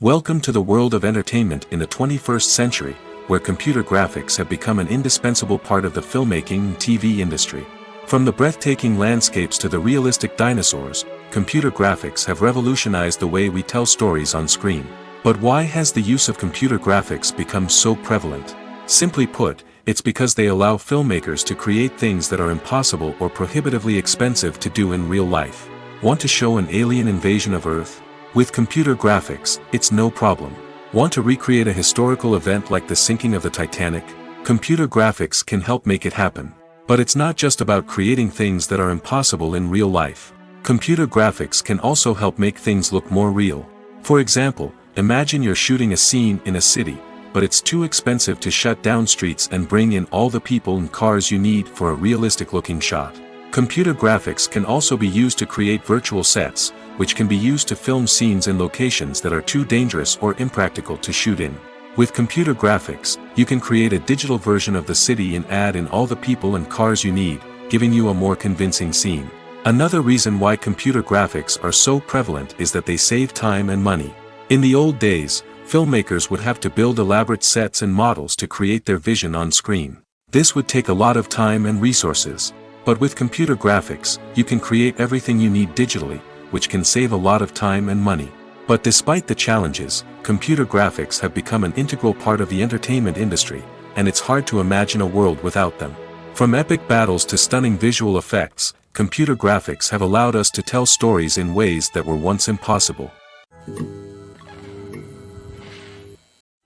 Welcome to the world of entertainment in the 21st century, where computer graphics have become an indispensable part of the filmmaking and TV industry. From the breathtaking landscapes to the realistic dinosaurs, computer graphics have revolutionized the way we tell stories on screen. But why has the use of computer graphics become so prevalent? Simply put, it's because they allow filmmakers to create things that are impossible or prohibitively expensive to do in real life. Want to show an alien invasion of Earth? With computer graphics, it's no problem. Want to recreate a historical event like the sinking of the Titanic? Computer graphics can help make it happen. But it's not just about creating things that are impossible in real life. Computer graphics can also help make things look more real. For example, imagine you're shooting a scene in a city, but it's too expensive to shut down streets and bring in all the people and cars you need for a realistic-looking shot. Computer graphics can also be used to create virtual sets, which can be used to film scenes in locations that are too dangerous or impractical to shoot in. With computer graphics, you can create a digital version of the city and add in all the people and cars you need, giving you a more convincing scene. Another reason why computer graphics are so prevalent is that they save time and money. In the old days, filmmakers would have to build elaborate sets and models to create their vision on screen. This would take a lot of time and resources. But with computer graphics, you can create everything you need digitally, which can save a lot of time and money. But despite the challenges, computer graphics have become an integral part of the entertainment industry, and it's hard to imagine a world without them. From epic battles to stunning visual effects, computer graphics have allowed us to tell stories in ways that were once impossible.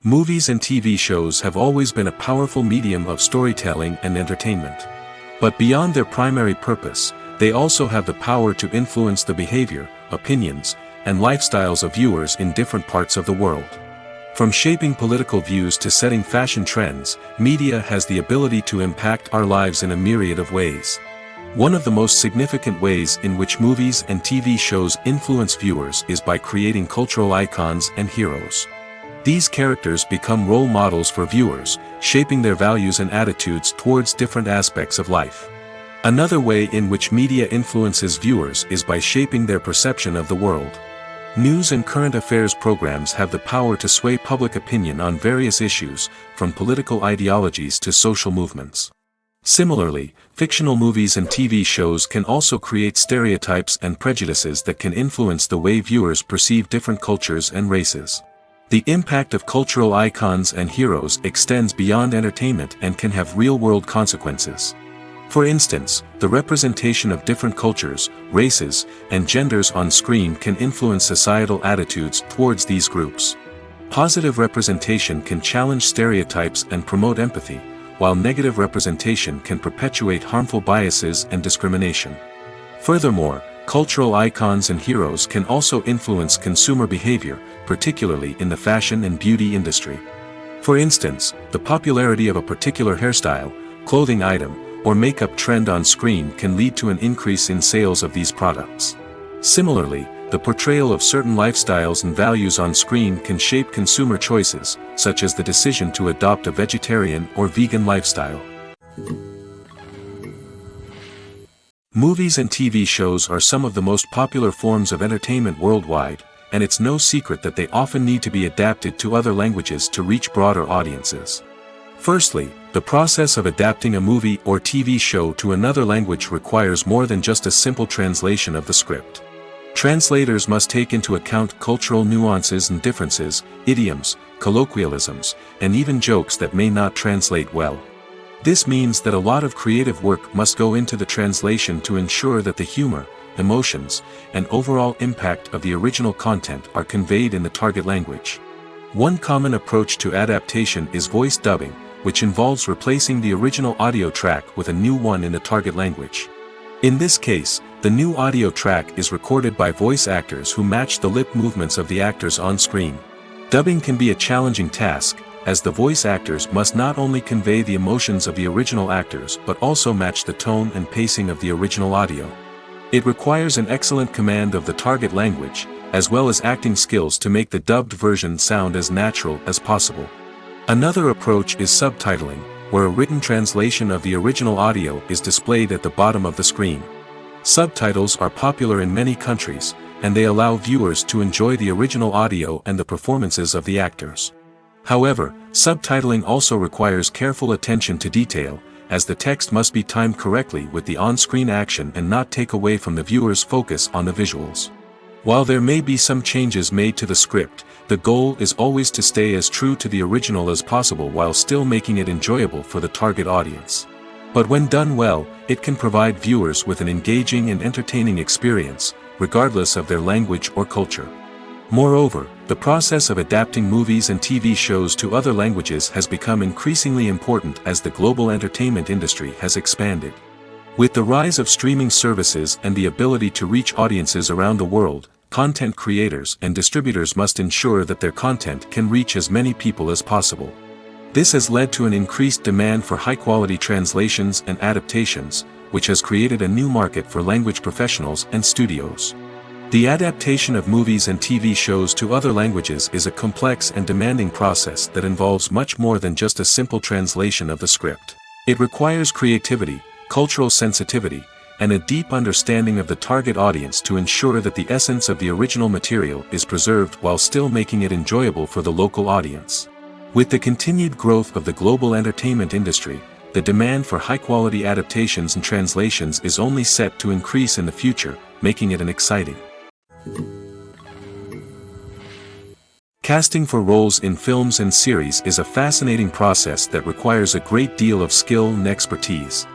Movies and TV shows have always been a powerful medium of storytelling and entertainment. But beyond their primary purpose, they also have the power to influence the behavior, opinions, and lifestyles of viewers in different parts of the world. From shaping political views to setting fashion trends, media has the ability to impact our lives in a myriad of ways. One of the most significant ways in which movies and TV shows influence viewers is by creating cultural icons and heroes. These characters become role models for viewers, shaping their values and attitudes towards different aspects of life. Another way in which media influences viewers is by shaping their perception of the world. News and current affairs programs have the power to sway public opinion on various issues, from political ideologies to social movements. Similarly, fictional movies and TV shows can also create stereotypes and prejudices that can influence the way viewers perceive different cultures and races. The impact of cultural icons and heroes extends beyond entertainment and can have real-world consequences. For instance, the representation of different cultures, races, and genders on screen can influence societal attitudes towards these groups. Positive representation can challenge stereotypes and promote empathy, while negative representation can perpetuate harmful biases and discrimination. Furthermore, cultural icons and heroes can also influence consumer behavior, particularly in the fashion and beauty industry. For instance, the popularity of a particular hairstyle, clothing item, or makeup trend on screen can lead to an increase in sales of these products. Similarly, the portrayal of certain lifestyles and values on screen can shape consumer choices, such as the decision to adopt a vegetarian or vegan lifestyle. Movies and TV shows are some of the most popular forms of entertainment worldwide, and it's no secret that they often need to be adapted to other languages to reach broader audiences. Firstly, the process of adapting a movie or TV show to another language requires more than just a simple translation of the script. Translators must take into account cultural nuances and differences, idioms, colloquialisms, and even jokes that may not translate well. This means that a lot of creative work must go into the translation to ensure that the humor, emotions, and overall impact of the original content are conveyed in the target language. One common approach to adaptation is voice dubbing, which involves replacing the original audio track with a new one in the target language. In this case, the new audio track is recorded by voice actors who match the lip movements of the actors on screen. Dubbing can be a challenging task, as the voice actors must not only convey the emotions of the original actors but also match the tone and pacing of the original audio. It requires an excellent command of the target language, as well as acting skills to make the dubbed version sound as natural as possible. Another approach is subtitling, where a written translation of the original audio is displayed at the bottom of the screen. Subtitles are popular in many countries, and they allow viewers to enjoy the original audio and the performances of the actors. However, subtitling also requires careful attention to detail, as the text must be timed correctly with the on-screen action and not take away from the viewer's focus on the visuals. While there may be some changes made to the script, the goal is always to stay as true to the original as possible while still making it enjoyable for the target audience. But when done well, it can provide viewers with an engaging and entertaining experience, regardless of their language or culture. Moreover, the process of adapting movies and TV shows to other languages has become increasingly important as the global entertainment industry has expanded. With the rise of streaming services and the ability to reach audiences around the world, content creators and distributors must ensure that their content can reach as many people as possible. This has led to an increased demand for high-quality translations and adaptations, which has created a new market for language professionals and studios. The adaptation of movies and TV shows to other languages is a complex and demanding process that involves much more than just a simple translation of the script. It requires creativity, cultural sensitivity, and a deep understanding of the target audience to ensure that the essence of the original material is preserved while still making it enjoyable for the local audience. With the continued growth of the global entertainment industry, the demand for high-quality adaptations and translations is only set to increase in the future, making it an exciting. Casting for roles in films and series is a fascinating process that requires a great deal of skill and expertise.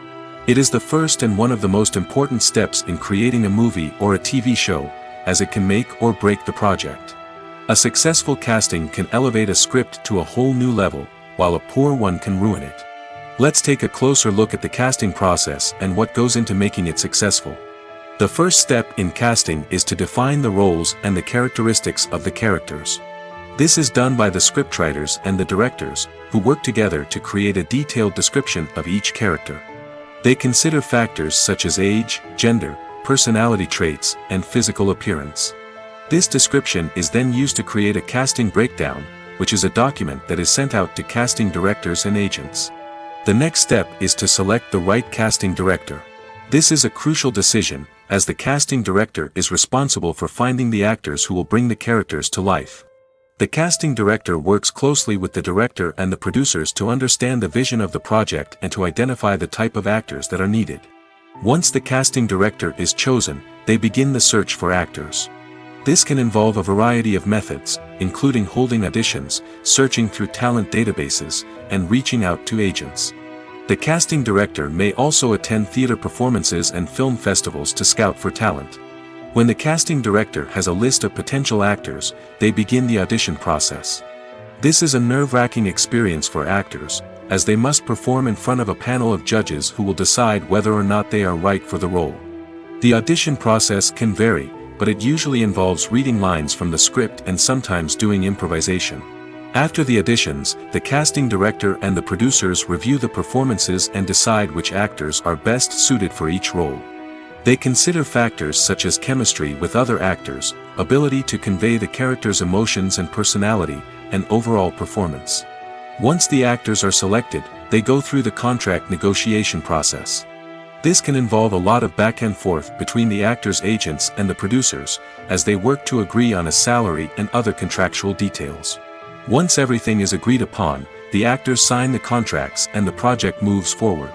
It is the first and one of the most important steps in creating a movie or a TV show, as it can make or break the project. A successful casting can elevate a script to a whole new level, while a poor one can ruin it. Let's take a closer look at the casting process and what goes into making it successful. The first step in casting is to define the roles and the characteristics of the characters. This is done by the scriptwriters and the directors, who work together to create a detailed description of each character. They consider factors such as age, gender, personality traits, and physical appearance. This description is then used to create a casting breakdown, which is a document that is sent out to casting directors and agents. The next step is to select the right casting director. This is a crucial decision, as the casting director is responsible for finding the actors who will bring the characters to life. The casting director works closely with the director and the producers to understand the vision of the project and to identify the type of actors that are needed. Once the casting director is chosen, they begin the search for actors. This can involve a variety of methods, including holding auditions, searching through talent databases, and reaching out to agents. The casting director may also attend theater performances and film festivals to scout for talent. When the casting director has a list of potential actors, they begin the audition process. This is a nerve-wracking experience for actors, as they must perform in front of a panel of judges who will decide whether or not they are right for the role. The audition process can vary, but it usually involves reading lines from the script and sometimes doing improvisation. After the auditions, the casting director and the producers review the performances and decide which actors are best suited for each role. They consider factors such as chemistry with other actors, ability to convey the character's emotions and personality, and overall performance. Once the actors are selected, they go through the contract negotiation process. This can involve a lot of back and forth between the actors' agents and the producers, as they work to agree on a salary and other contractual details. Once everything is agreed upon, the actors sign the contracts and the project moves forward.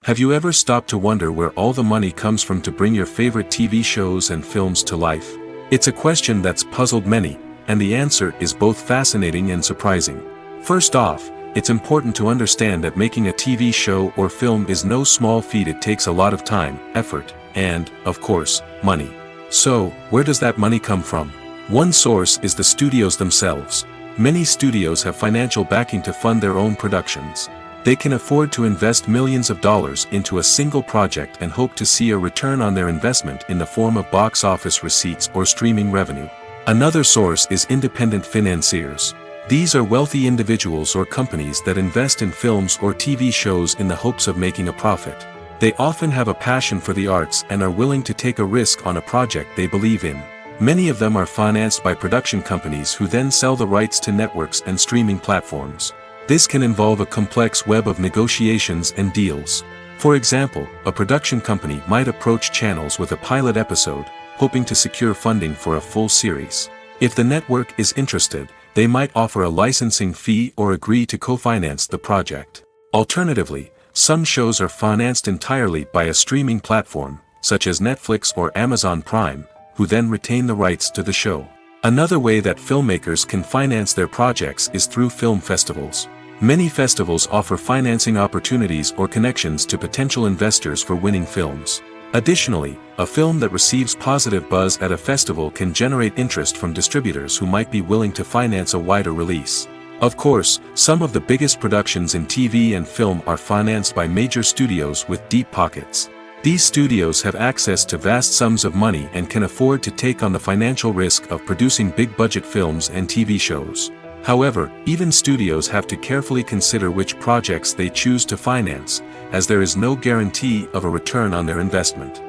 Have you ever stopped to wonder where all the money comes from to bring your favorite TV shows and films to life? It's a question that's puzzled many, and the answer is both fascinating and surprising. First off, it's important to understand that making a TV show or film is no small feat. It takes a lot of time, effort, and, of course, money. So, where does that money come from? One source is the studios themselves. Many studios have financial backing to fund their own productions. They can afford to invest millions of dollars into a single project and hope to see a return on their investment in the form of box office receipts or streaming revenue. Another source is independent financiers. These are wealthy individuals or companies that invest in films or TV shows in the hopes of making a profit. They often have a passion for the arts and are willing to take a risk on a project they believe in. Many of them are financed by production companies who then sell the rights to networks and streaming platforms. This can involve a complex web of negotiations and deals. For example, a production company might approach channels with a pilot episode, hoping to secure funding for a full series. If the network is interested, they might offer a licensing fee or agree to co-finance the project. Alternatively, some shows are financed entirely by a streaming platform, such as Netflix or Amazon Prime, who then retain the rights to the show. Another way that filmmakers can finance their projects is through film festivals. Many festivals offer financing opportunities or connections to potential investors for winning films. Additionally, a film that receives positive buzz at a festival can generate interest from distributors who might be willing to finance a wider release. Of course, some of the biggest productions in TV and film are financed by major studios with deep pockets. These studios have access to vast sums of money and can afford to take on the financial risk of producing big-budget films and TV shows. However, even studios have to carefully consider which projects they choose to finance, as there is no guarantee of a return on their investment.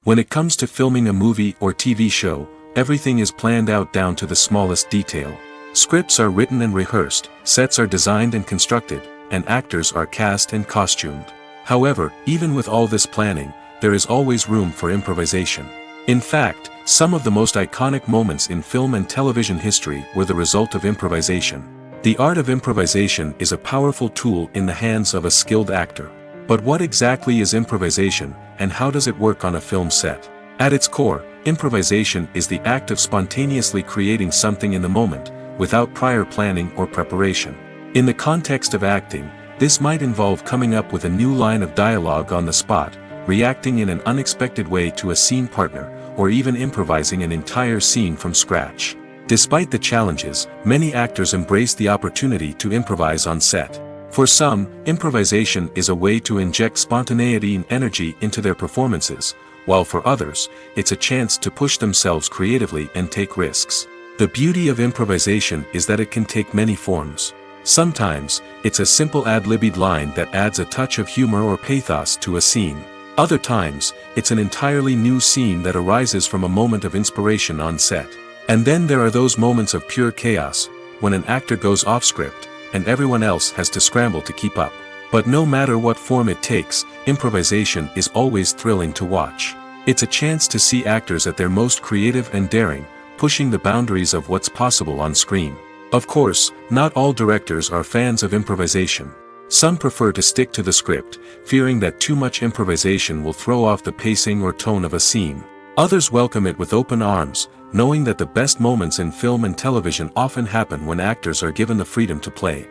When it comes to filming a movie or TV show, everything is planned out down to the smallest detail. Scripts are written and rehearsed, sets are designed and constructed, and actors are cast and costumed. However, even with all this planning, there is always room for improvisation. In fact, some of the most iconic moments in film and television history were the result of improvisation. The art of improvisation is a powerful tool in the hands of a skilled actor. But what exactly is improvisation, and how does it work on a film set? At its core, improvisation is the act of spontaneously creating something in the moment, without prior planning or preparation. In the context of acting, this might involve coming up with a new line of dialogue on the spot, reacting in an unexpected way to a scene partner, or even improvising an entire scene from scratch. Despite the challenges, many actors embrace the opportunity to improvise on set. For some, improvisation is a way to inject spontaneity and energy into their performances, while for others, it's a chance to push themselves creatively and take risks. The beauty of improvisation is that it can take many forms. Sometimes, it's a simple ad-libbed line that adds a touch of humor or pathos to a scene. Other times, it's an entirely new scene that arises from a moment of inspiration on set. And then there are those moments of pure chaos, when an actor goes off script, and everyone else has to scramble to keep up. But no matter what form it takes, improvisation is always thrilling to watch. It's a chance to see actors at their most creative and daring, pushing the boundaries of what's possible on screen. Of course, not all directors are fans of improvisation. Some prefer to stick to the script, fearing that too much improvisation will throw off the pacing or tone of a scene. Others welcome it with open arms, knowing that the best moments in film and television often happen when actors are given the freedom to play.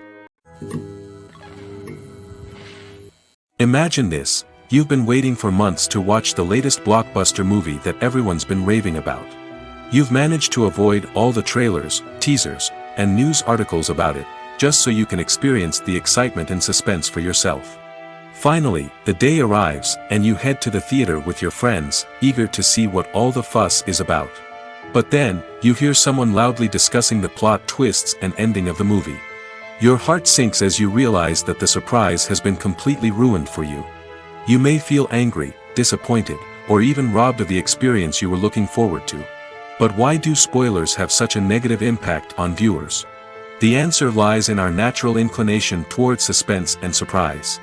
Imagine this: you've been waiting for months to watch the latest blockbuster movie that everyone's been raving about. You've managed to avoid all the trailers, teasers, and news articles about it, just so you can experience the excitement and suspense for yourself. Finally, the day arrives, and you head to the theater with your friends, eager to see what all the fuss is about. But then, you hear someone loudly discussing the plot twists and ending of the movie. Your heart sinks as you realize that the surprise has been completely ruined for you. You may feel angry, disappointed, or even robbed of the experience you were looking forward to. But why do spoilers have such a negative impact on viewers? The answer lies in our natural inclination towards suspense and surprise.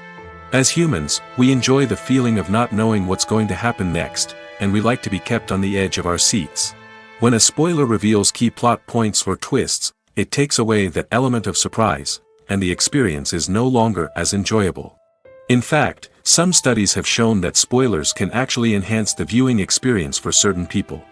As humans, we enjoy the feeling of not knowing what's going to happen next, and we like to be kept on the edge of our seats. When a spoiler reveals key plot points or twists, it takes away that element of surprise, and the experience is no longer as enjoyable. In fact, some studies have shown that spoilers can actually enhance the viewing experience for certain people.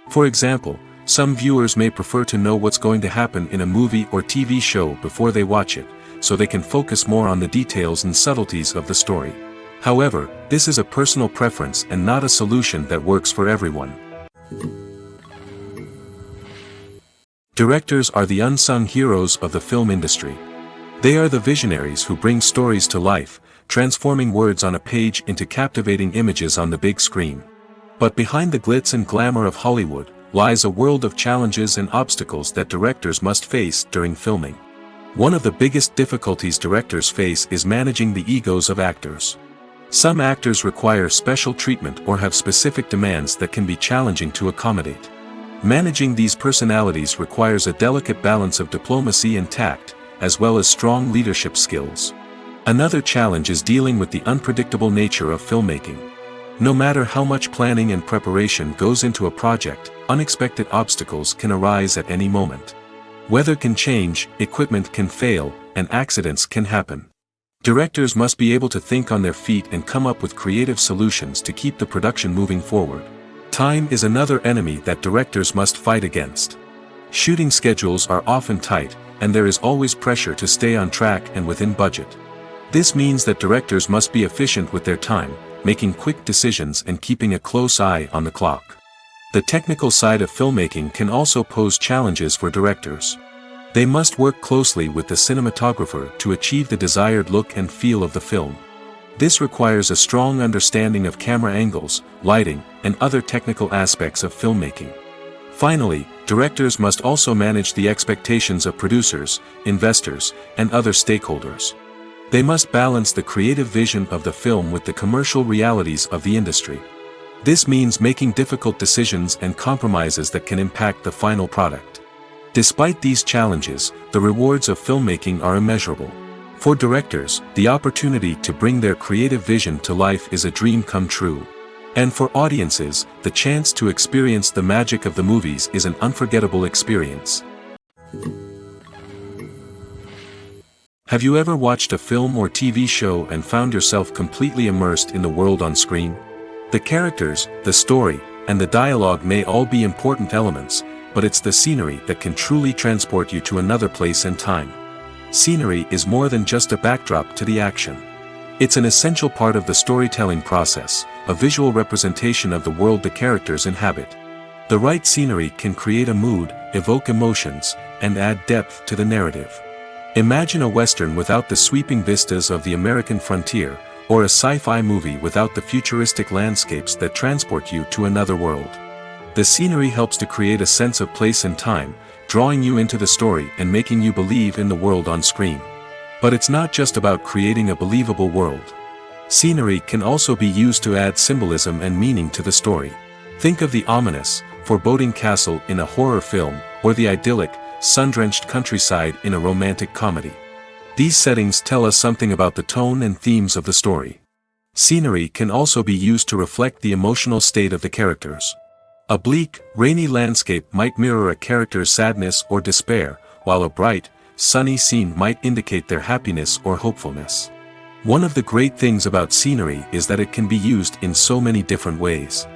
For example, Some viewers may prefer to know what's going to happen in a movie or TV show before they watch it, so they can focus more on the details and subtleties of the story. However, this is a personal preference and not a solution that works for everyone. Directors are the unsung heroes of the film industry. They are the visionaries who bring stories to life, transforming words on a page into captivating images on the big screen. But behind the glitz and glamour of Hollywood, lies a world of challenges and obstacles that directors must face during filming. One of the biggest difficulties directors face is managing the egos of actors. Some actors require special treatment or have specific demands that can be challenging to accommodate. Managing these personalities requires a delicate balance of diplomacy and tact, as well as strong leadership skills. Another challenge is dealing with the unpredictable nature of filmmaking. No matter how much planning and preparation goes into a project, unexpected obstacles can arise at any moment. Weather can change, equipment can fail, and accidents can happen. Directors must be able to think on their feet and come up with creative solutions to keep the production moving forward. Time is another enemy that directors must fight against. Shooting schedules are often tight, and there is always pressure to stay on track and within budget. This means that directors must be efficient with their time, making quick decisions and keeping a close eye on the clock. The technical side of filmmaking can also pose challenges for directors. They must work closely with the cinematographer to achieve the desired look and feel of the film. This requires a strong understanding of camera angles, lighting, and other technical aspects of filmmaking. Finally, directors must also manage the expectations of producers, investors, and other stakeholders. They must balance the creative vision of the film with the commercial realities of the industry. This means making difficult decisions and compromises that can impact the final product. Despite these challenges, the rewards of filmmaking are immeasurable. For directors, the opportunity to bring their creative vision to life is a dream come true. And for audiences, the chance to experience the magic of the movies is an unforgettable experience. Have you ever watched a film or TV show and found yourself completely immersed in the world on screen? The characters, the story, and the dialogue may all be important elements, but it's the scenery that can truly transport you to another place and time. Scenery is more than just a backdrop to the action. It's an essential part of the storytelling process, a visual representation of the world the characters inhabit. The right scenery can create a mood, evoke emotions, and add depth to the narrative. Imagine a Western without the sweeping vistas of the American frontier, or a sci-fi movie without the futuristic landscapes that transport you to another world. The scenery helps to create a sense of place and time, drawing you into the story and making you believe in the world on screen. But it's not just about creating a believable world. Scenery can also be used to add symbolism and meaning to the story. Think of the ominous, foreboding castle in a horror film, or the idyllic, sun-drenched countryside in a romantic comedy. These settings tell us something about the tone and themes of the story. Scenery can also be used to reflect the emotional state of the characters. A bleak, rainy landscape might mirror a character's sadness or despair, while a bright, sunny scene might indicate their happiness or hopefulness. One of the great things about scenery is that it can be used in so many different ways.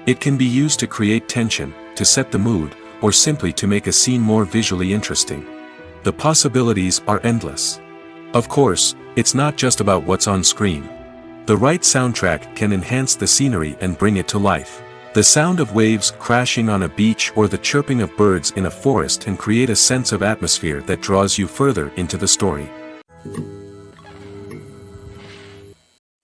It can be used to create tension, to set the mood, or simply to make a scene more visually interesting. The possibilities are endless. Of course, it's not just about what's on screen. The right soundtrack can enhance the scenery and bring it to life. The sound of waves crashing on a beach or the chirping of birds in a forest can create a sense of atmosphere that draws you further into the story.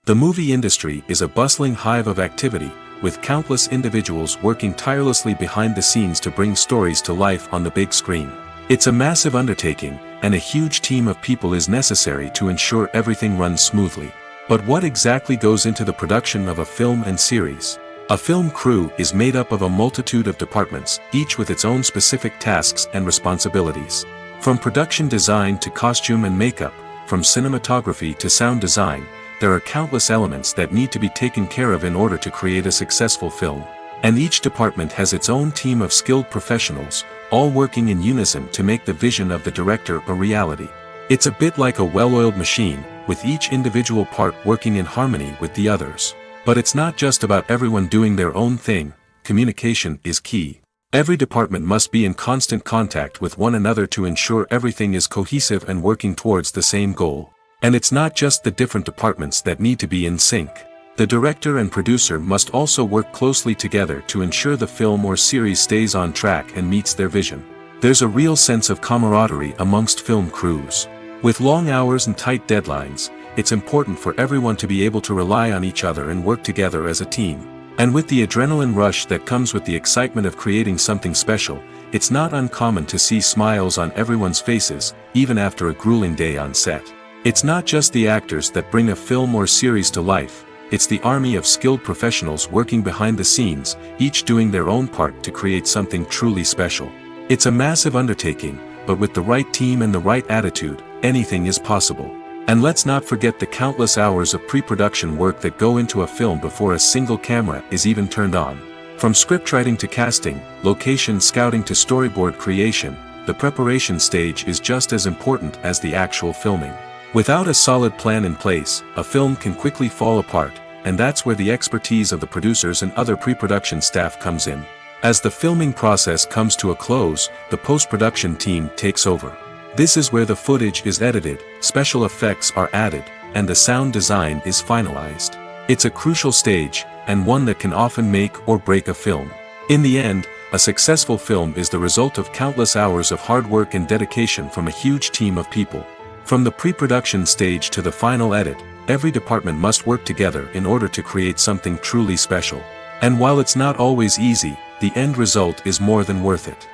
The movie industry is a bustling hive of activity, with countless individuals working tirelessly behind the scenes to bring stories to life on the big screen. It's a massive undertaking, and a huge team of people is necessary to ensure everything runs smoothly. But what exactly goes into the production of a film and series? A film crew is made up of a multitude of departments, each with its own specific tasks and responsibilities. From production design to costume and makeup, from cinematography to sound design, there are countless elements that need to be taken care of in order to create a successful film. And each department has its own team of skilled professionals, all working in unison to make the vision of the director a reality. It's a bit like a well-oiled machine, with each individual part working in harmony with the others. But it's not just about everyone doing their own thing. Communication is key. Every department must be in constant contact with one another to ensure everything is cohesive and working towards the same goal. And it's not just the different departments that need to be in sync. The director and producer must also work closely together to ensure the film or series stays on track and meets their vision. There's a real sense of camaraderie amongst film crews. With long hours and tight deadlines, it's important for everyone to be able to rely on each other and work together as a team. And with the adrenaline rush that comes with the excitement of creating something special, it's not uncommon to see smiles on everyone's faces, even after a grueling day on set. It's not just the actors that bring a film or series to life, it's the army of skilled professionals working behind the scenes, each doing their own part to create something truly special. It's a massive undertaking, but with the right team and the right attitude, anything is possible. And let's not forget the countless hours of pre-production work that go into a film before a single camera is even turned on. From scriptwriting to casting, location scouting to storyboard creation, the preparation stage is just as important as the actual filming. Without a solid plan in place, a film can quickly fall apart, and that's where the expertise of the producers and other pre-production staff comes in. As the filming process comes to a close, the post-production team takes over. This is where the footage is edited, special effects are added, and the sound design is finalized. It's a crucial stage, and one that can often make or break a film. In the end, a successful film is the result of countless hours of hard work and dedication from a huge team of people. From the pre-production stage to the final edit, every department must work together in order to create something truly special. And while it's not always easy, the end result is more than worth it.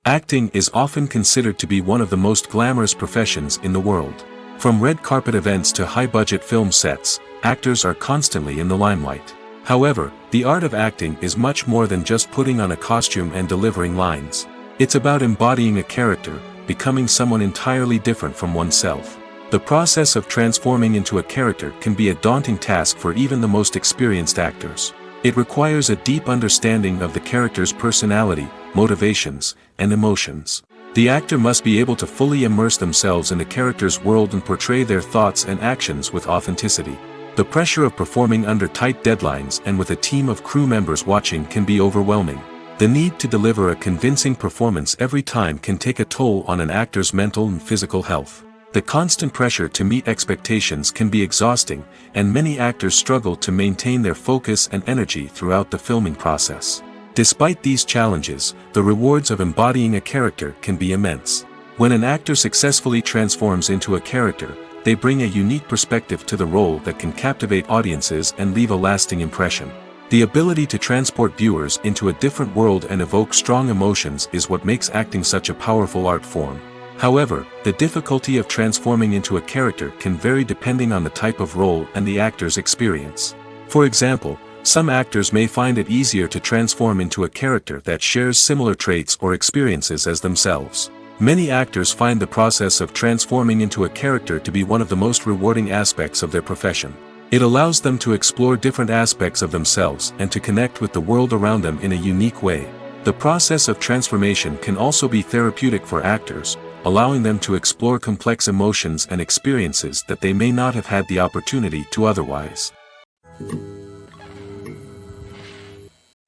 Acting is often considered to be one of the most glamorous professions in the world. From red carpet events to high-budget film sets, actors are constantly in the limelight. However, the art of acting is much more than just putting on a costume and delivering lines. It's about embodying a character, becoming someone entirely different from oneself. The process of transforming into a character can be a daunting task for even the most experienced actors. It requires a deep understanding of the character's personality, motivations, and emotions. The actor must be able to fully immerse themselves in the character's world and portray their thoughts and actions with authenticity. The pressure of performing under tight deadlines and with a team of crew members watching can be overwhelming. The need to deliver a convincing performance every time can take a toll on an actor's mental and physical health. The constant pressure to meet expectations can be exhausting, and many actors struggle to maintain their focus and energy throughout the filming process. Despite these challenges, the rewards of embodying a character can be immense. When an actor successfully transforms into a character, they bring a unique perspective to the role that can captivate audiences and leave a lasting impression. The ability to transport viewers into a different world and evoke strong emotions is what makes acting such a powerful art form. However, the difficulty of transforming into a character can vary depending on the type of role and the actor's experience. For example, some actors may find it easier to transform into a character that shares similar traits or experiences as themselves. Many actors find the process of transforming into a character to be one of the most rewarding aspects of their profession. It allows them to explore different aspects of themselves and to connect with the world around them in a unique way. The process of transformation can also be therapeutic for actors, allowing them to explore complex emotions and experiences that they may not have had the opportunity to otherwise.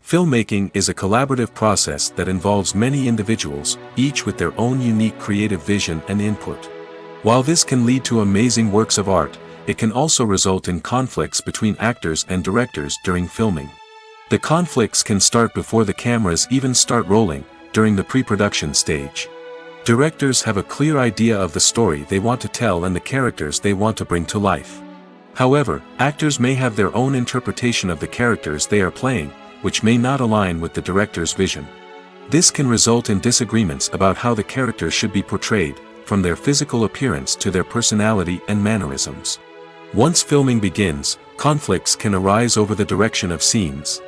Filmmaking is a collaborative process that involves many individuals, each with their own unique creative vision and input. While this can lead to amazing works of art, it can also result in conflicts between actors and directors during filming. The conflicts can start before the cameras even start rolling, during the pre-production stage. Directors have a clear idea of the story they want to tell and the characters they want to bring to life. However, actors may have their own interpretation of the characters they are playing, which may not align with the director's vision. This can result in disagreements about how the characters should be portrayed, from their physical appearance to their personality and mannerisms. Once filming begins, conflicts can arise over the direction of scenes.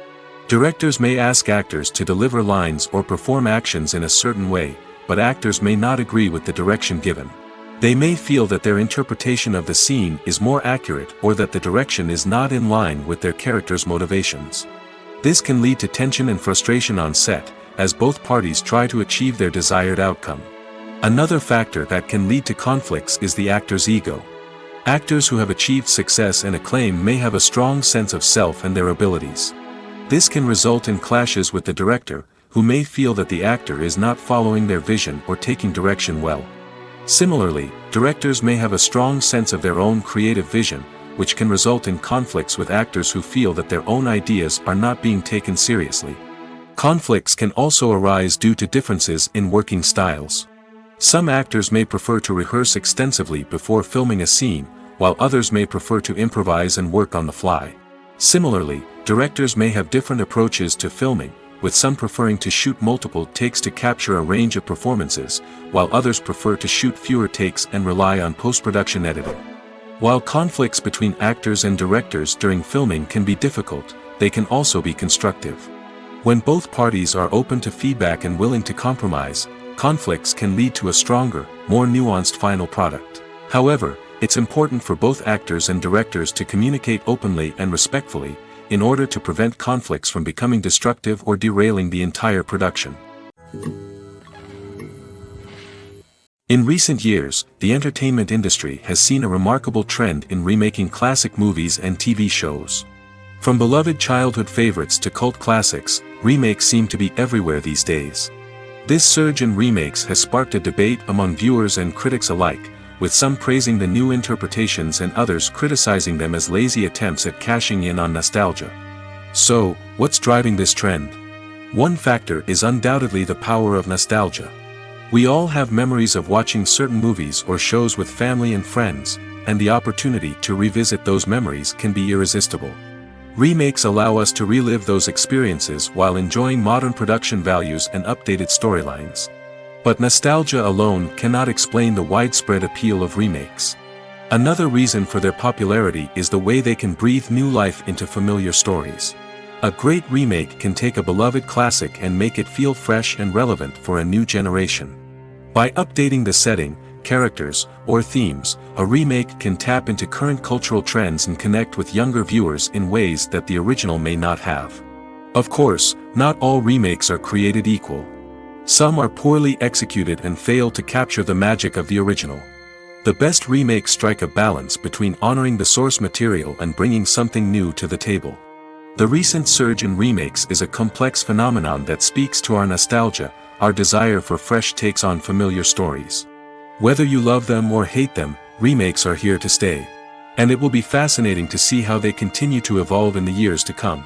Directors may ask actors to deliver lines or perform actions in a certain way, but actors may not agree with the direction given. They may feel that their interpretation of the scene is more accurate or that the direction is not in line with their character's motivations. This can lead to tension and frustration on set, as both parties try to achieve their desired outcome. Another factor that can lead to conflicts is the actor's ego. Actors who have achieved success and acclaim may have a strong sense of self and their abilities. This can result in clashes with the director, who may feel that the actor is not following their vision or taking direction well. Similarly, directors may have a strong sense of their own creative vision, which can result in conflicts with actors who feel that their own ideas are not being taken seriously. Conflicts can also arise due to differences in working styles. Some actors may prefer to rehearse extensively before filming a scene, while others may prefer to improvise and work on the fly. Similarly, directors may have different approaches to filming, with some preferring to shoot multiple takes to capture a range of performances, while others prefer to shoot fewer takes and rely on post-production editing. While conflicts between actors and directors during filming can be difficult, they can also be constructive. When both parties are open to feedback and willing to compromise, conflicts can lead to a stronger, more nuanced final product. However, it's important for both actors and directors to communicate openly and respectfully, in order to prevent conflicts from becoming destructive or derailing the entire production. In recent years, the entertainment industry has seen a remarkable trend in remaking classic movies and TV shows. From beloved childhood favorites to cult classics, remakes seem to be everywhere these days. This surge in remakes has sparked a debate among viewers and critics alike, with some praising the new interpretations and others criticizing them as lazy attempts at cashing in on nostalgia. So, what's driving this trend? One factor is undoubtedly the power of nostalgia. We all have memories of watching certain movies or shows with family and friends, and the opportunity to revisit those memories can be irresistible. Remakes allow us to relive those experiences while enjoying modern production values and updated storylines. But nostalgia alone cannot explain the widespread appeal of remakes. Another reason for their popularity is the way they can breathe new life into familiar stories. A great remake can take a beloved classic and make it feel fresh and relevant for a new generation. By updating the setting, characters, or themes, a remake can tap into current cultural trends and connect with younger viewers in ways that the original may not have. Of course, not all remakes are created equal. Some are poorly executed and fail to capture the magic of the original. The best remakes strike a balance between honoring the source material and bringing something new to the table. The recent surge in remakes is a complex phenomenon that speaks to our nostalgia, our desire for fresh takes on familiar stories. Whether you love them or hate them, remakes are here to stay. And it will be fascinating to see how they continue to evolve in the years to come.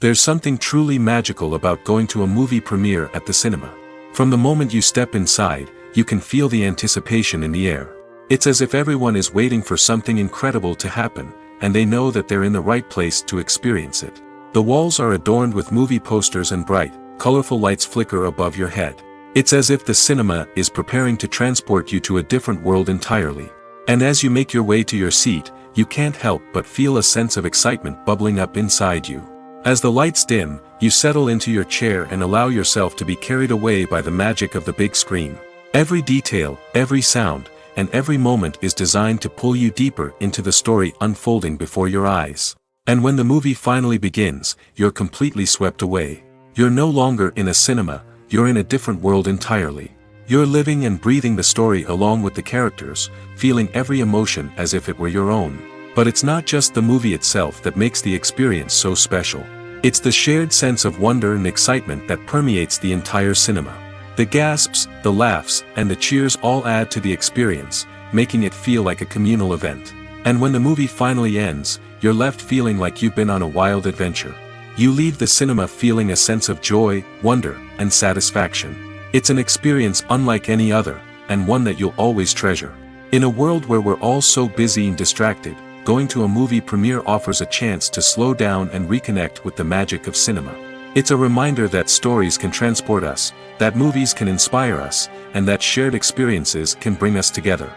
There's something truly magical about going to a movie premiere at the cinema. From the moment you step inside, you can feel the anticipation in the air. It's as if everyone is waiting for something incredible to happen, and they know that they're in the right place to experience it. The walls are adorned with movie posters and bright, colorful lights flicker above your head. It's as if the cinema is preparing to transport you to a different world entirely. And as you make your way to your seat, you can't help but feel a sense of excitement bubbling up inside you. As the lights dim, you settle into your chair and allow yourself to be carried away by the magic of the big screen. Every detail, every sound, and every moment is designed to pull you deeper into the story unfolding before your eyes. And when the movie finally begins, you're completely swept away. You're no longer in a cinema, you're in a different world entirely. You're living and breathing the story along with the characters, feeling every emotion as if it were your own. But it's not just the movie itself that makes the experience so special. It's the shared sense of wonder and excitement that permeates the entire cinema. The gasps, the laughs, and the cheers all add to the experience, making it feel like a communal event. And when the movie finally ends, you're left feeling like you've been on a wild adventure. You leave the cinema feeling a sense of joy, wonder, and satisfaction. It's an experience unlike any other, and one that you'll always treasure. In a world where we're all so busy and distracted, going to a movie premiere offers a chance to slow down and reconnect with the magic of cinema. It's a reminder that stories can transport us, that movies can inspire us, and that shared experiences can bring us together.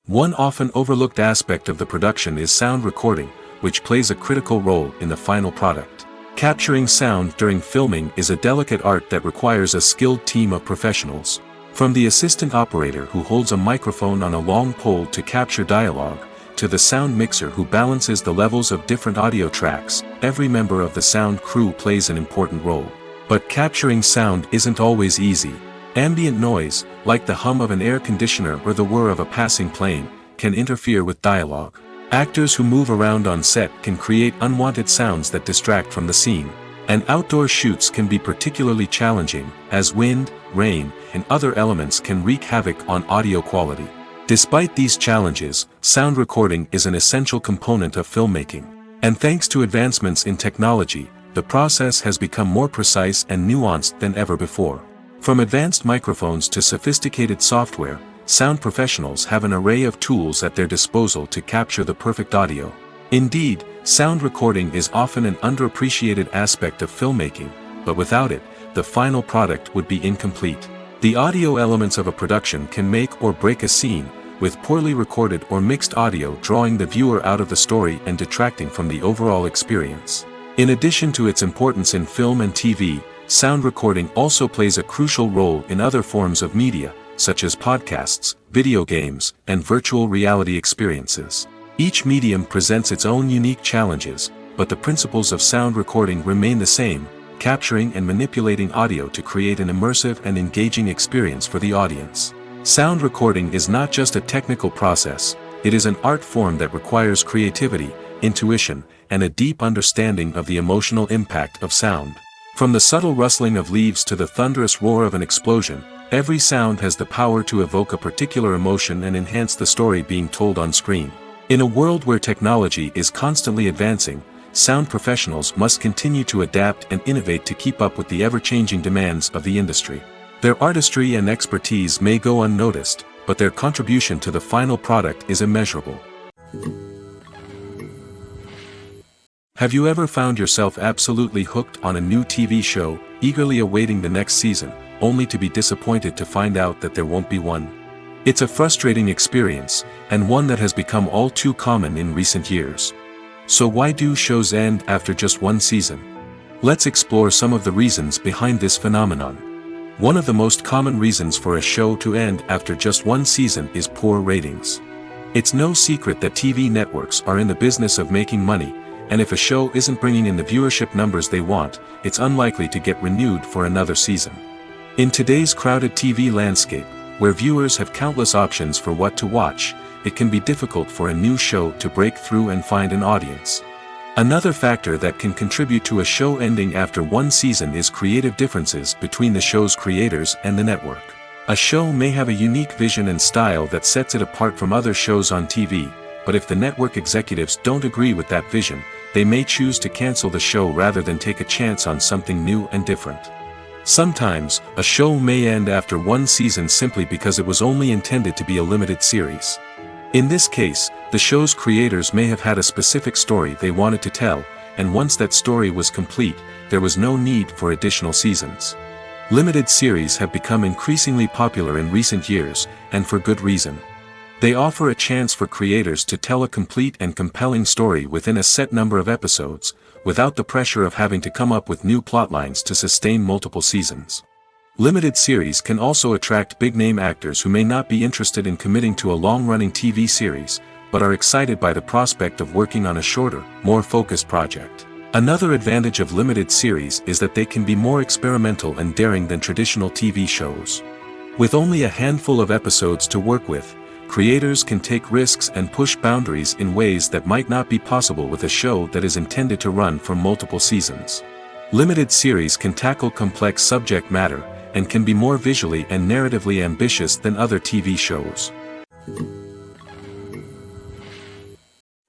One often overlooked aspect of the production is sound recording, which plays a critical role in the final product. Capturing sound during filming is a delicate art that requires a skilled team of professionals. From the assistant operator who holds a microphone on a long pole to capture dialogue, to the sound mixer who balances the levels of different audio tracks, every member of the sound crew plays an important role. But capturing sound isn't always easy. Ambient noise, like the hum of an air conditioner or the whir of a passing plane, can interfere with dialogue. Actors who move around on set can create unwanted sounds that distract from the scene. And outdoor shoots can be particularly challenging, as wind, rain, and other elements can wreak havoc on audio quality. Despite these challenges, sound recording is an essential component of filmmaking. And thanks to advancements in technology, the process has become more precise and nuanced than ever before. From advanced microphones to sophisticated software, sound professionals have an array of tools at their disposal to capture the perfect audio. Indeed, sound recording is often an underappreciated aspect of filmmaking, but without it, the final product would be incomplete. The audio elements of a production can make or break a scene, with poorly recorded or mixed audio drawing the viewer out of the story and detracting from the overall experience. In addition to its importance in film and TV, sound recording also plays a crucial role in other forms of media, such as podcasts, video games, and virtual reality experiences. Each medium presents its own unique challenges, but the principles of sound recording remain the same, capturing and manipulating audio to create an immersive and engaging experience for the audience. Sound recording is not just a technical process, it is an art form that requires creativity, intuition, and a deep understanding of the emotional impact of sound. From the subtle rustling of leaves to the thunderous roar of an explosion, every sound has the power to evoke a particular emotion and enhance the story being told on screen. In a world where technology is constantly advancing, sound professionals must continue to adapt and innovate to keep up with the ever-changing demands of the industry. Their artistry and expertise may go unnoticed, but their contribution to the final product is immeasurable. Have you ever found yourself absolutely hooked on a new TV show, eagerly awaiting the next season, only to be disappointed to find out that there won't be one? It's a frustrating experience, and one that has become all too common in recent years. So why do shows end after just one season? Let's explore some of the reasons behind this phenomenon. One of the most common reasons for a show to end after just one season is poor ratings. It's no secret that TV networks are in the business of making money, and if a show isn't bringing in the viewership numbers they want, it's unlikely to get renewed for another season. In today's crowded TV landscape, where viewers have countless options for what to watch, it can be difficult for a new show to break through and find an audience. Another factor that can contribute to a show ending after one season is creative differences between the show's creators and the network. A show may have a unique vision and style that sets it apart from other shows on TV, but if the network executives don't agree with that vision, they may choose to cancel the show rather than take a chance on something new and different. Sometimes, a show may end after one season simply because it was only intended to be a limited series. In this case, the show's creators may have had a specific story they wanted to tell, and once that story was complete, there was no need for additional seasons. Limited series have become increasingly popular in recent years, and for good reason. They offer a chance for creators to tell a complete and compelling story within a set number of episodes, without the pressure of having to come up with new plotlines to sustain multiple seasons. Limited series can also attract big-name actors who may not be interested in committing to a long-running TV series, but are excited by the prospect of working on a shorter, more focused project. Another advantage of limited series is that they can be more experimental and daring than traditional TV shows. With only a handful of episodes to work with, creators can take risks and push boundaries in ways that might not be possible with a show that is intended to run for multiple seasons. Limited series can tackle complex subject matter, and can be more visually and narratively ambitious than other TV shows.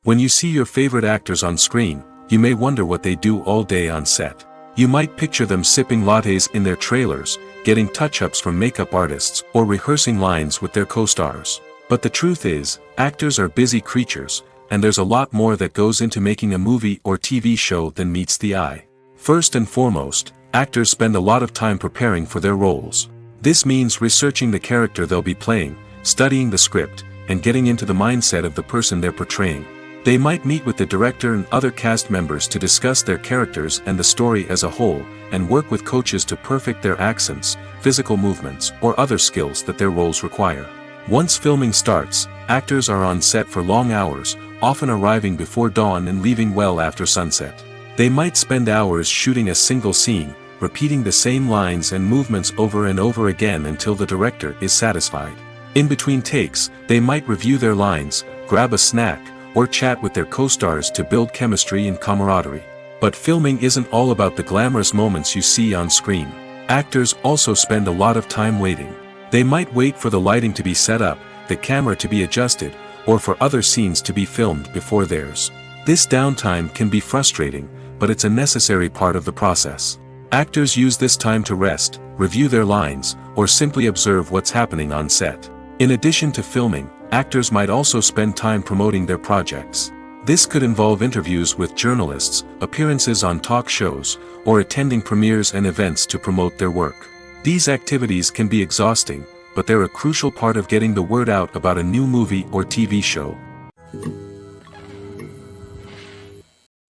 When you see your favorite actors on screen, you may wonder what they do all day on set. You might picture them sipping lattes in their trailers, getting touch-ups from makeup artists, or rehearsing lines with their co-stars. But the truth is, actors are busy creatures, and there's a lot more that goes into making a movie or TV show than meets the eye. First and foremost, actors spend a lot of time preparing for their roles. This means researching the character they'll be playing, studying the script, and getting into the mindset of the person they're portraying. They might meet with the director and other cast members to discuss their characters and the story as a whole, and work with coaches to perfect their accents, physical movements, or other skills that their roles require. Once filming starts, actors are on set for long hours, often arriving before dawn and leaving well after sunset. They might spend hours shooting a single scene, repeating the same lines and movements over and over again until the director is satisfied. In between takes, they might review their lines, grab a snack, or chat with their co-stars to build chemistry and camaraderie. But filming isn't all about the glamorous moments you see on screen. Actors also spend a lot of time waiting. They might wait for the lighting to be set up, the camera to be adjusted, or for other scenes to be filmed before theirs. This downtime can be frustrating, but it's a necessary part of the process. Actors use this time to rest, review their lines, or simply observe what's happening on set. In addition to filming, actors might also spend time promoting their projects. This could involve interviews with journalists, appearances on talk shows, or attending premieres and events to promote their work. These activities can be exhausting, but they're a crucial part of getting the word out about a new movie or TV show.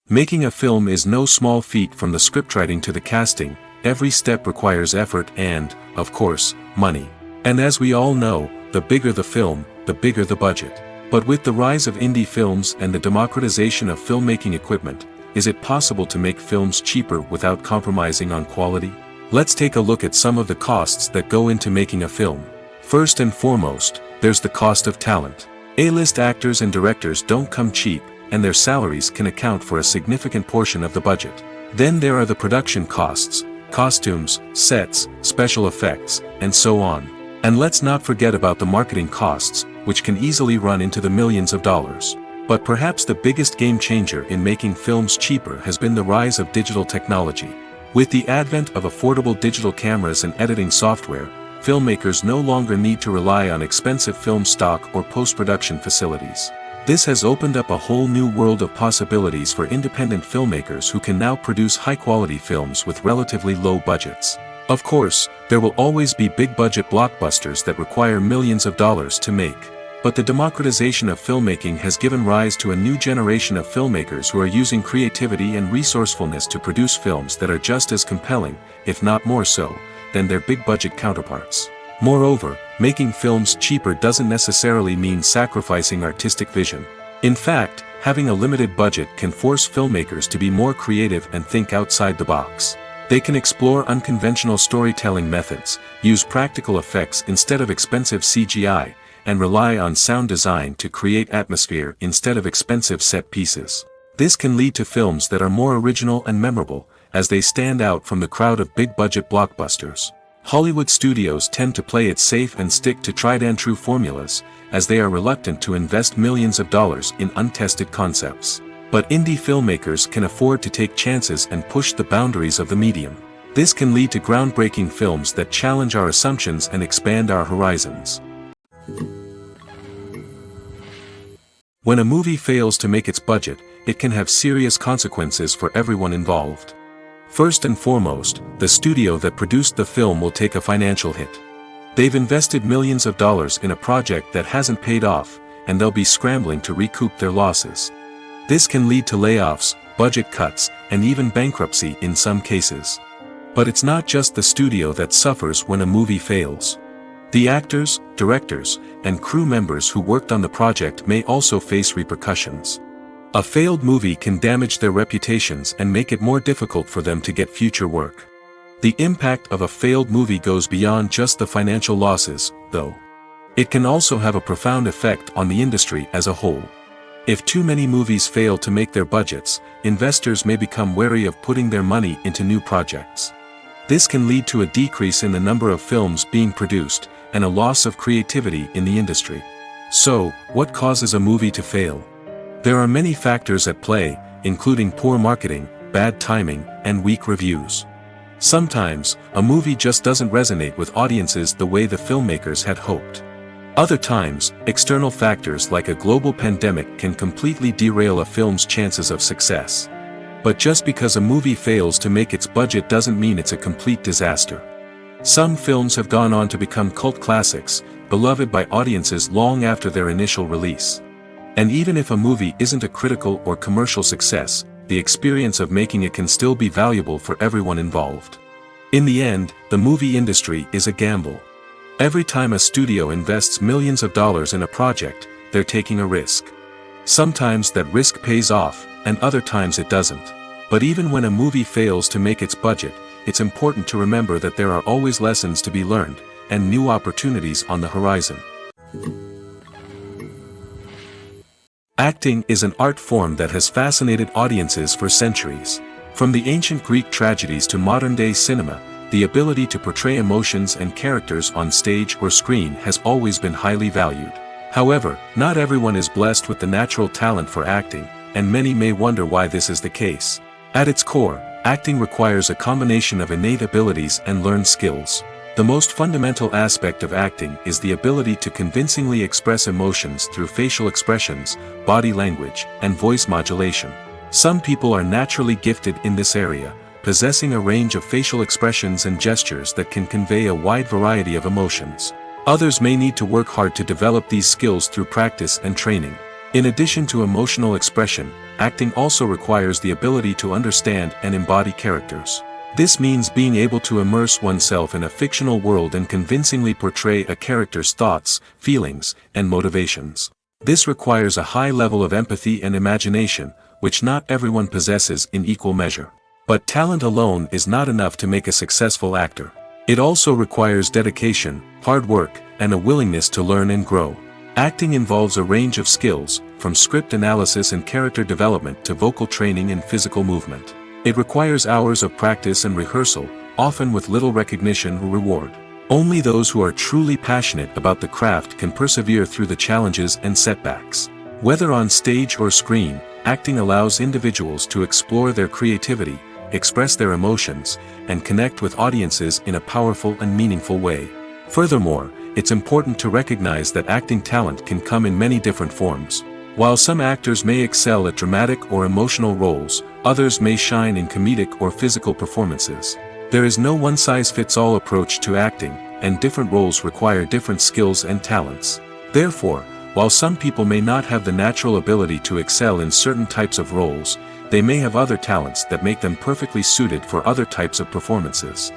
Making a film is no small feat. From the scriptwriting to the casting, every step requires effort and, of course, money. And as we all know, the bigger the film, the bigger the budget. But with the rise of indie films and the democratization of filmmaking equipment, is it possible to make films cheaper without compromising on quality? Let's take a look at some of the costs that go into making a film. First and foremost, there's the cost of talent. A-list actors and directors don't come cheap, and their salaries can account for a significant portion of the budget. Then there are the production costs, costumes, sets, special effects, and so on. And let's not forget about the marketing costs, which can easily run into the millions of dollars. But perhaps the biggest game changer in making films cheaper has been the rise of digital technology. With the advent of affordable digital cameras and editing software, filmmakers no longer need to rely on expensive film stock or post-production facilities. This has opened up a whole new world of possibilities for independent filmmakers who can now produce high-quality films with relatively low budgets. Of course, there will always be big-budget blockbusters that require millions of dollars to make. But the democratization of filmmaking has given rise to a new generation of filmmakers who are using creativity and resourcefulness to produce films that are just as compelling, if not more so, than their big-budget counterparts. Moreover, making films cheaper doesn't necessarily mean sacrificing artistic vision. In fact, having a limited budget can force filmmakers to be more creative and think outside the box. They can explore unconventional storytelling methods, use practical effects instead of expensive CGI, and rely on sound design to create atmosphere instead of expensive set pieces. This can lead to films that are more original and memorable, as they stand out from the crowd of big-budget blockbusters. Hollywood studios tend to play it safe and stick to tried-and-true formulas, as they are reluctant to invest millions of dollars in untested concepts. But indie filmmakers can afford to take chances and push the boundaries of the medium. This can lead to groundbreaking films that challenge our assumptions and expand our horizons. When a movie fails to make its budget, it can have serious consequences for everyone involved. First and foremost, the studio that produced the film will take a financial hit. They've invested millions of dollars in a project that hasn't paid off, and they'll be scrambling to recoup their losses. This can lead to layoffs, budget cuts, and even bankruptcy in some cases. But it's not just the studio that suffers when a movie fails. The actors, directors, and crew members who worked on the project may also face repercussions. A failed movie can damage their reputations and make it more difficult for them to get future work. The impact of a failed movie goes beyond just the financial losses, though. It can also have a profound effect on the industry as a whole. If too many movies fail to make their budgets, investors may become wary of putting their money into new projects. This can lead to a decrease in the number of films being produced, and a loss of creativity in the industry. So, what causes a movie to fail? There are many factors at play, including poor marketing, bad timing, and weak reviews. Sometimes, a movie just doesn't resonate with audiences the way the filmmakers had hoped. Other times, external factors like a global pandemic can completely derail a film's chances of success. But just because a movie fails to make its budget doesn't mean it's a complete disaster. Some films have gone on to become cult classics, beloved by audiences long after their initial release. And even if a movie isn't a critical or commercial success, the experience of making it can still be valuable for everyone involved. In the end, the movie industry is a gamble. Every time a studio invests millions of dollars in a project, they're taking a risk. Sometimes that risk pays off, and other times it doesn't. But even when a movie fails to make its budget, it's important to remember that there are always lessons to be learned, and new opportunities on the horizon. Acting is an art form that has fascinated audiences for centuries. From the ancient Greek tragedies to modern-day cinema, the ability to portray emotions and characters on stage or screen has always been highly valued. However, not everyone is blessed with the natural talent for acting, and many may wonder why this is the case. At its core, acting requires a combination of innate abilities and learned skills. The most fundamental aspect of acting is the ability to convincingly express emotions through facial expressions, body language, and voice modulation. Some people are naturally gifted in this area, possessing a range of facial expressions and gestures that can convey a wide variety of emotions. Others may need to work hard to develop these skills through practice and training. In addition to emotional expression, acting also requires the ability to understand and embody characters. This means being able to immerse oneself in a fictional world and convincingly portray a character's thoughts, feelings, and motivations. This requires a high level of empathy and imagination, which not everyone possesses in equal measure. But talent alone is not enough to make a successful actor. It also requires dedication, hard work, and a willingness to learn and grow. Acting involves a range of skills, from script analysis and character development to vocal training and physical movement. It requires hours of practice and rehearsal, often with little recognition or reward. Only those who are truly passionate about the craft can persevere through the challenges and setbacks. Whether on stage or screen, acting allows individuals to explore their creativity, express their emotions, and connect with audiences in a powerful and meaningful way. Furthermore, it's important to recognize that acting talent can come in many different forms. While some actors may excel at dramatic or emotional roles, others may shine in comedic or physical performances. There is no one-size-fits-all approach to acting, and different roles require different skills and talents. Therefore, while some people may not have the natural ability to excel in certain types of roles, they may have other talents that make them perfectly suited for other types of performances.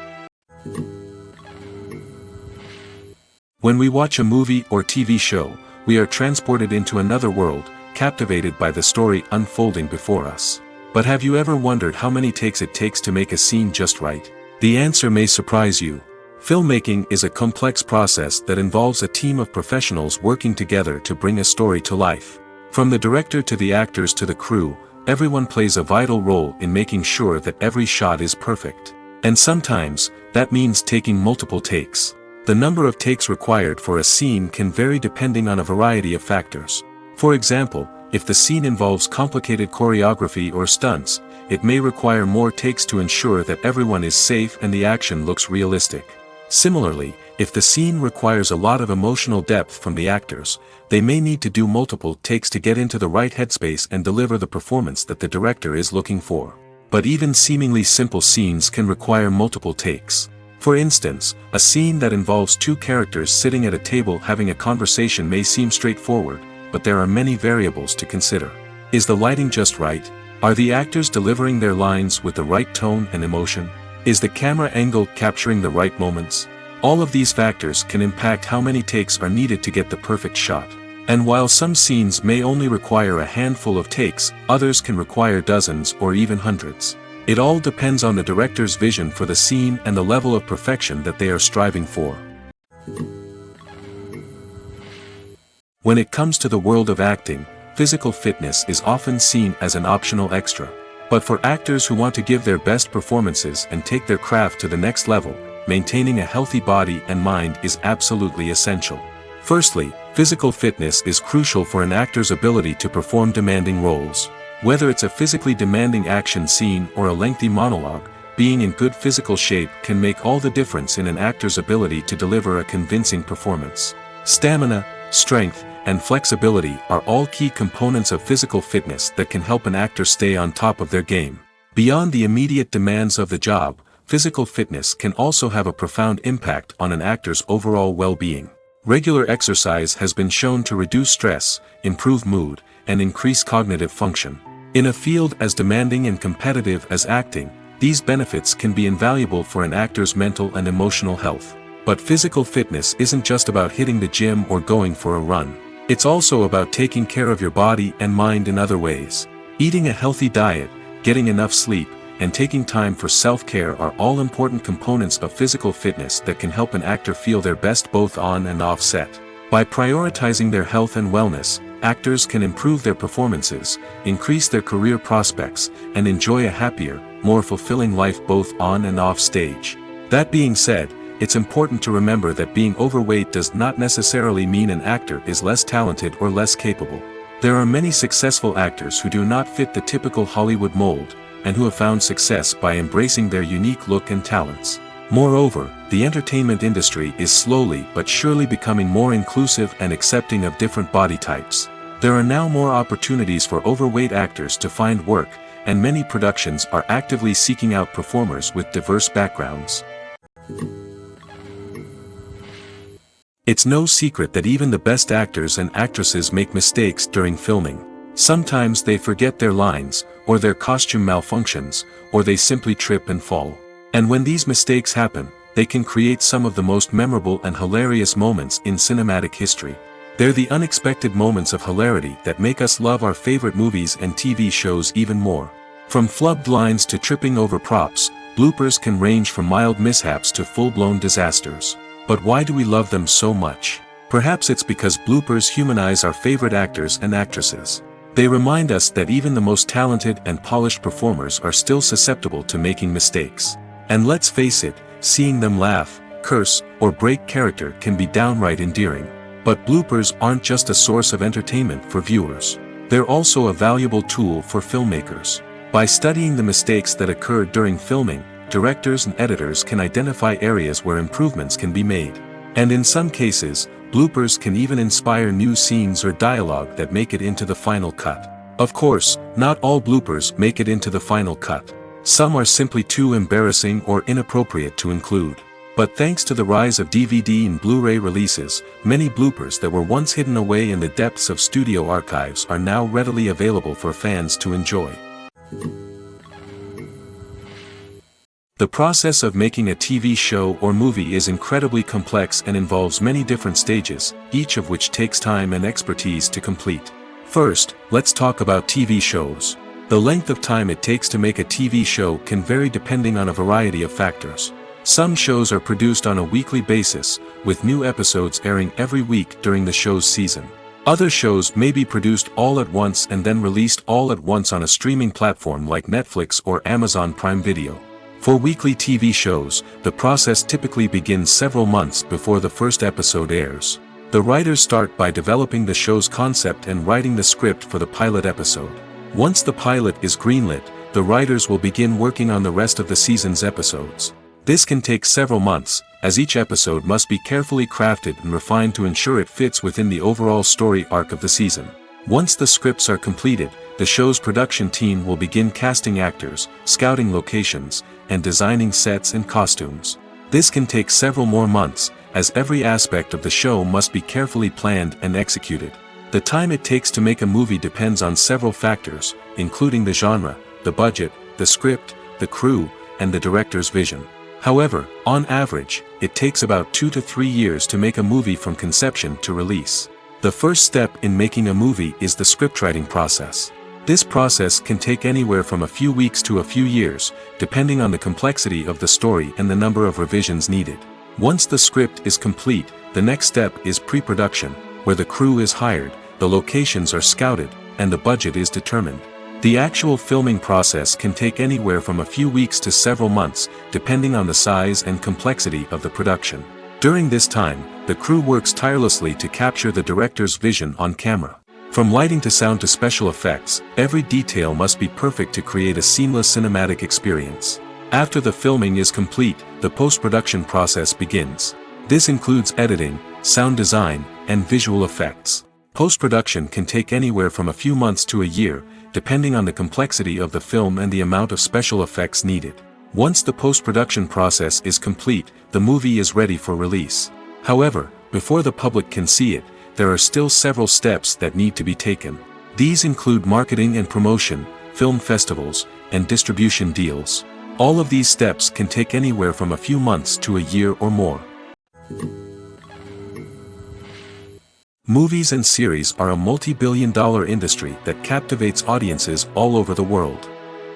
When we watch a movie or TV show, we are transported into another world, captivated by the story unfolding before us. But have you ever wondered how many takes it takes to make a scene just right? The answer may surprise you. Filmmaking is a complex process that involves a team of professionals working together to bring a story to life. From the director to the actors to the crew, everyone plays a vital role in making sure that every shot is perfect. And sometimes, that means taking multiple takes. The number of takes required for a scene can vary depending on a variety of factors. For example, if the scene involves complicated choreography or stunts, it may require more takes to ensure that everyone is safe and the action looks realistic. Similarly, if the scene requires a lot of emotional depth from the actors, they may need to do multiple takes to get into the right headspace and deliver the performance that the director is looking for. But even seemingly simple scenes can require multiple takes. For instance, a scene that involves two characters sitting at a table having a conversation may seem straightforward, but there are many variables to consider. Is the lighting just right? Are the actors delivering their lines with the right tone and emotion? Is the camera angle capturing the right moments? All of these factors can impact how many takes are needed to get the perfect shot. And while some scenes may only require a handful of takes, others can require dozens or even hundreds. It all depends on the director's vision for the scene and the level of perfection that they are striving for. When it comes to the world of acting, physical fitness is often seen as an optional extra. But for actors who want to give their best performances and take their craft to the next level, maintaining a healthy body and mind is absolutely essential. Firstly, physical fitness is crucial for an actor's ability to perform demanding roles. Whether it's a physically demanding action scene or a lengthy monologue, being in good physical shape can make all the difference in an actor's ability to deliver a convincing performance. Stamina, strength, and flexibility are all key components of physical fitness that can help an actor stay on top of their game. Beyond the immediate demands of the job, physical fitness can also have a profound impact on an actor's overall well-being. Regular exercise has been shown to reduce stress, improve mood, and increase cognitive function. In a field as demanding and competitive as acting, these benefits can be invaluable for an actor's mental and emotional health. But physical fitness isn't just about hitting the gym or going for a run. It's also about taking care of your body and mind in other ways. Eating a healthy diet, getting enough sleep, and taking time for self-care are all important components of physical fitness that can help an actor feel their best both on and off set. By prioritizing their health and wellness, actors can improve their performances, increase their career prospects, and enjoy a happier, more fulfilling life both on and off stage. That being said, it's important to remember that being overweight does not necessarily mean an actor is less talented or less capable. There are many successful actors who do not fit the typical Hollywood mold, and who have found success by embracing their unique look and talents. Moreover, the entertainment industry is slowly but surely becoming more inclusive and accepting of different body types. There are now more opportunities for overweight actors to find work, and many productions are actively seeking out performers with diverse backgrounds. It's no secret that even the best actors and actresses make mistakes during filming. Sometimes they forget their lines, or their costume malfunctions, or they simply trip and fall. And when these mistakes happen, they can create some of the most memorable and hilarious moments in cinematic history. They're the unexpected moments of hilarity that make us love our favorite movies and TV shows even more. From flubbed lines to tripping over props, bloopers can range from mild mishaps to full-blown disasters. But why do we love them so much? Perhaps it's because bloopers humanize our favorite actors and actresses. They remind us that even the most talented and polished performers are still susceptible to making mistakes. And let's face it, seeing them laugh, curse, or break character can be downright endearing. But bloopers aren't just a source of entertainment for viewers. They're also a valuable tool for filmmakers. By studying the mistakes that occurred during filming, directors and editors can identify areas where improvements can be made. And in some cases, bloopers can even inspire new scenes or dialogue that make it into the final cut. Of course, not all bloopers make it into the final cut. Some are simply too embarrassing or inappropriate to include. But thanks to the rise of DVD and Blu-ray releases, many bloopers that were once hidden away in the depths of studio archives are now readily available for fans to enjoy. The process of making a TV show or movie is incredibly complex and involves many different stages, each of which takes time and expertise to complete. First, let's talk about TV shows. The length of time it takes to make a TV show can vary depending on a variety of factors. Some shows are produced on a weekly basis, with new episodes airing every week during the show's season. Other shows may be produced all at once and then released all at once on a streaming platform like Netflix or Amazon Prime Video. For weekly TV shows, the process typically begins several months before the first episode airs. The writers start by developing the show's concept and writing the script for the pilot episode. Once the pilot is greenlit, the writers will begin working on the rest of the season's episodes. This can take several months, as each episode must be carefully crafted and refined to ensure it fits within the overall story arc of the season. Once the scripts are completed, the show's production team will begin casting actors, scouting locations, and designing sets and costumes. This can take several more months, as every aspect of the show must be carefully planned and executed. The time it takes to make a movie depends on several factors, including the genre, the budget, the script, the crew, and the director's vision. However, on average, it takes about 2 to 3 years to make a movie from conception to release. The first step in making a movie is the scriptwriting process. This process can take anywhere from a few weeks to a few years, depending on the complexity of the story and the number of revisions needed. Once the script is complete, the next step is pre-production, where the crew is hired, the locations are scouted, and the budget is determined. The actual filming process can take anywhere from a few weeks to several months, depending on the size and complexity of the production. During this time, the crew works tirelessly to capture the director's vision on camera. From lighting to sound to special effects, every detail must be perfect to create a seamless cinematic experience. After the filming is complete, the post-production process begins. This includes editing, sound design, and visual effects. Post-production can take anywhere from a few months to a year, depending on the complexity of the film and the amount of special effects needed. Once the post-production process is complete, the movie is ready for release. However, before the public can see it, there are still several steps that need to be taken. These include marketing and promotion, film festivals, and distribution deals. All of these steps can take anywhere from a few months to a year or more. Movies and series are a multi-billion-dollar industry that captivates audiences all over the world.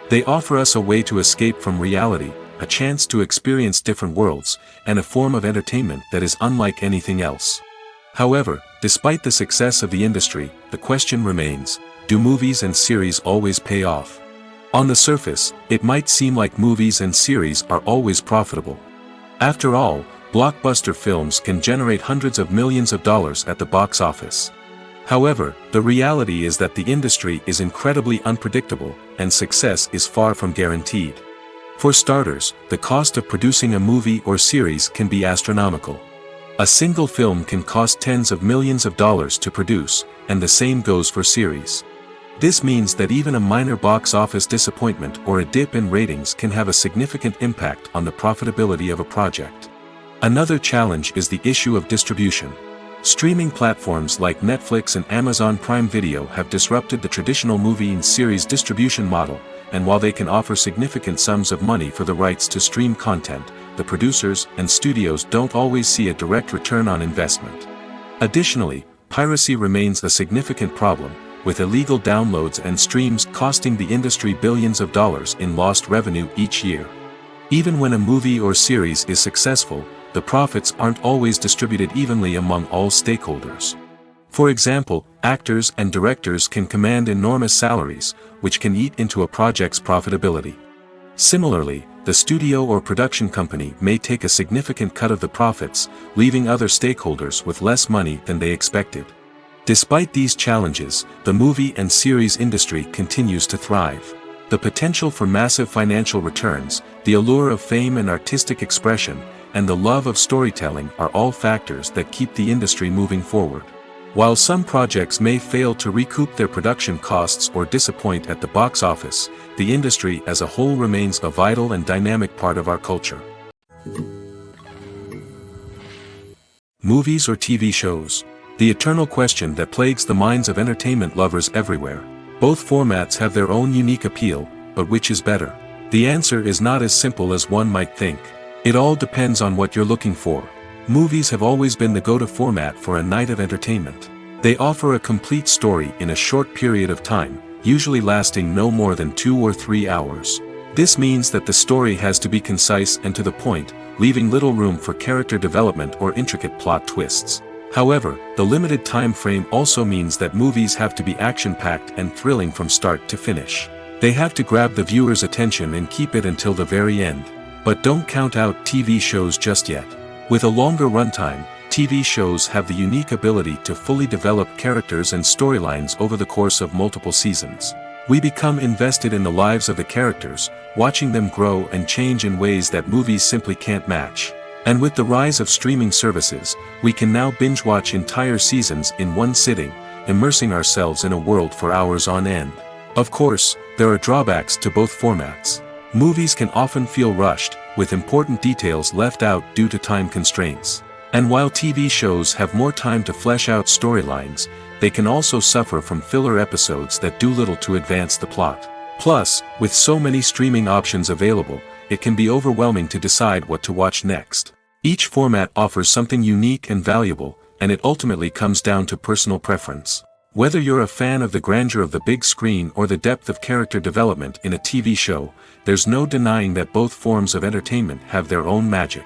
They offer us a way to escape from reality, a chance to experience different worlds, and a form of entertainment that is unlike anything else. However, despite the success of the industry, the question remains, do movies and series always pay off? On the surface, it might seem like movies and series are always profitable. After all, blockbuster films can generate hundreds of millions of dollars at the box office. However, the reality is that the industry is incredibly unpredictable, and success is far from guaranteed. For starters, the cost of producing a movie or series can be astronomical. A single film can cost tens of millions of dollars to produce, and the same goes for series. This means that even a minor box office disappointment or a dip in ratings can have a significant impact on the profitability of a project. Another challenge is the issue of distribution. Streaming platforms like Netflix and Amazon Prime Video have disrupted the traditional movie and series distribution model, and while they can offer significant sums of money for the rights to stream content, the producers and studios don't always see a direct return on investment. Additionally, piracy remains a significant problem, with illegal downloads and streams costing the industry billions of dollars in lost revenue each year. Even when a movie or series is successful, the profits aren't always distributed evenly among all stakeholders. For example, actors and directors can command enormous salaries, which can eat into a project's profitability. Similarly, the studio or production company may take a significant cut of the profits, leaving other stakeholders with less money than they expected. Despite these challenges, the movie and series industry continues to thrive. The potential for massive financial returns, the allure of fame and artistic expression, and the love of storytelling are all factors that keep the industry moving forward. While some projects may fail to recoup their production costs or disappoint at the box office, the industry as a whole remains a vital and dynamic part of our culture. Movies or TV shows? The eternal question that plagues the minds of entertainment lovers everywhere. Both formats have their own unique appeal, but which is better? The answer is not as simple as one might think. It all depends on what you're looking for. Movies have always been the go-to format for a night of entertainment. They offer a complete story in a short period of time, usually lasting no more than 2 or 3 hours. This means that the story has to be concise and to the point, leaving little room for character development or intricate plot twists. However, the limited time frame also means that movies have to be action-packed and thrilling from start to finish. They have to grab the viewer's attention and keep it until the very end. But don't count out TV shows just yet. With a longer runtime, TV shows have the unique ability to fully develop characters and storylines over the course of multiple seasons. We become invested in the lives of the characters, watching them grow and change in ways that movies simply can't match. And with the rise of streaming services, we can now binge-watch entire seasons in one sitting, immersing ourselves in a world for hours on end. Of course, there are drawbacks to both formats. Movies can often feel rushed, with important details left out due to time constraints. And while TV shows have more time to flesh out storylines, they can also suffer from filler episodes that do little to advance the plot. Plus, with so many streaming options available, it can be overwhelming to decide what to watch next. Each format offers something unique and valuable, and it ultimately comes down to personal preference. Whether you're a fan of the grandeur of the big screen or the depth of character development in a TV show, there's no denying that both forms of entertainment have their own magic.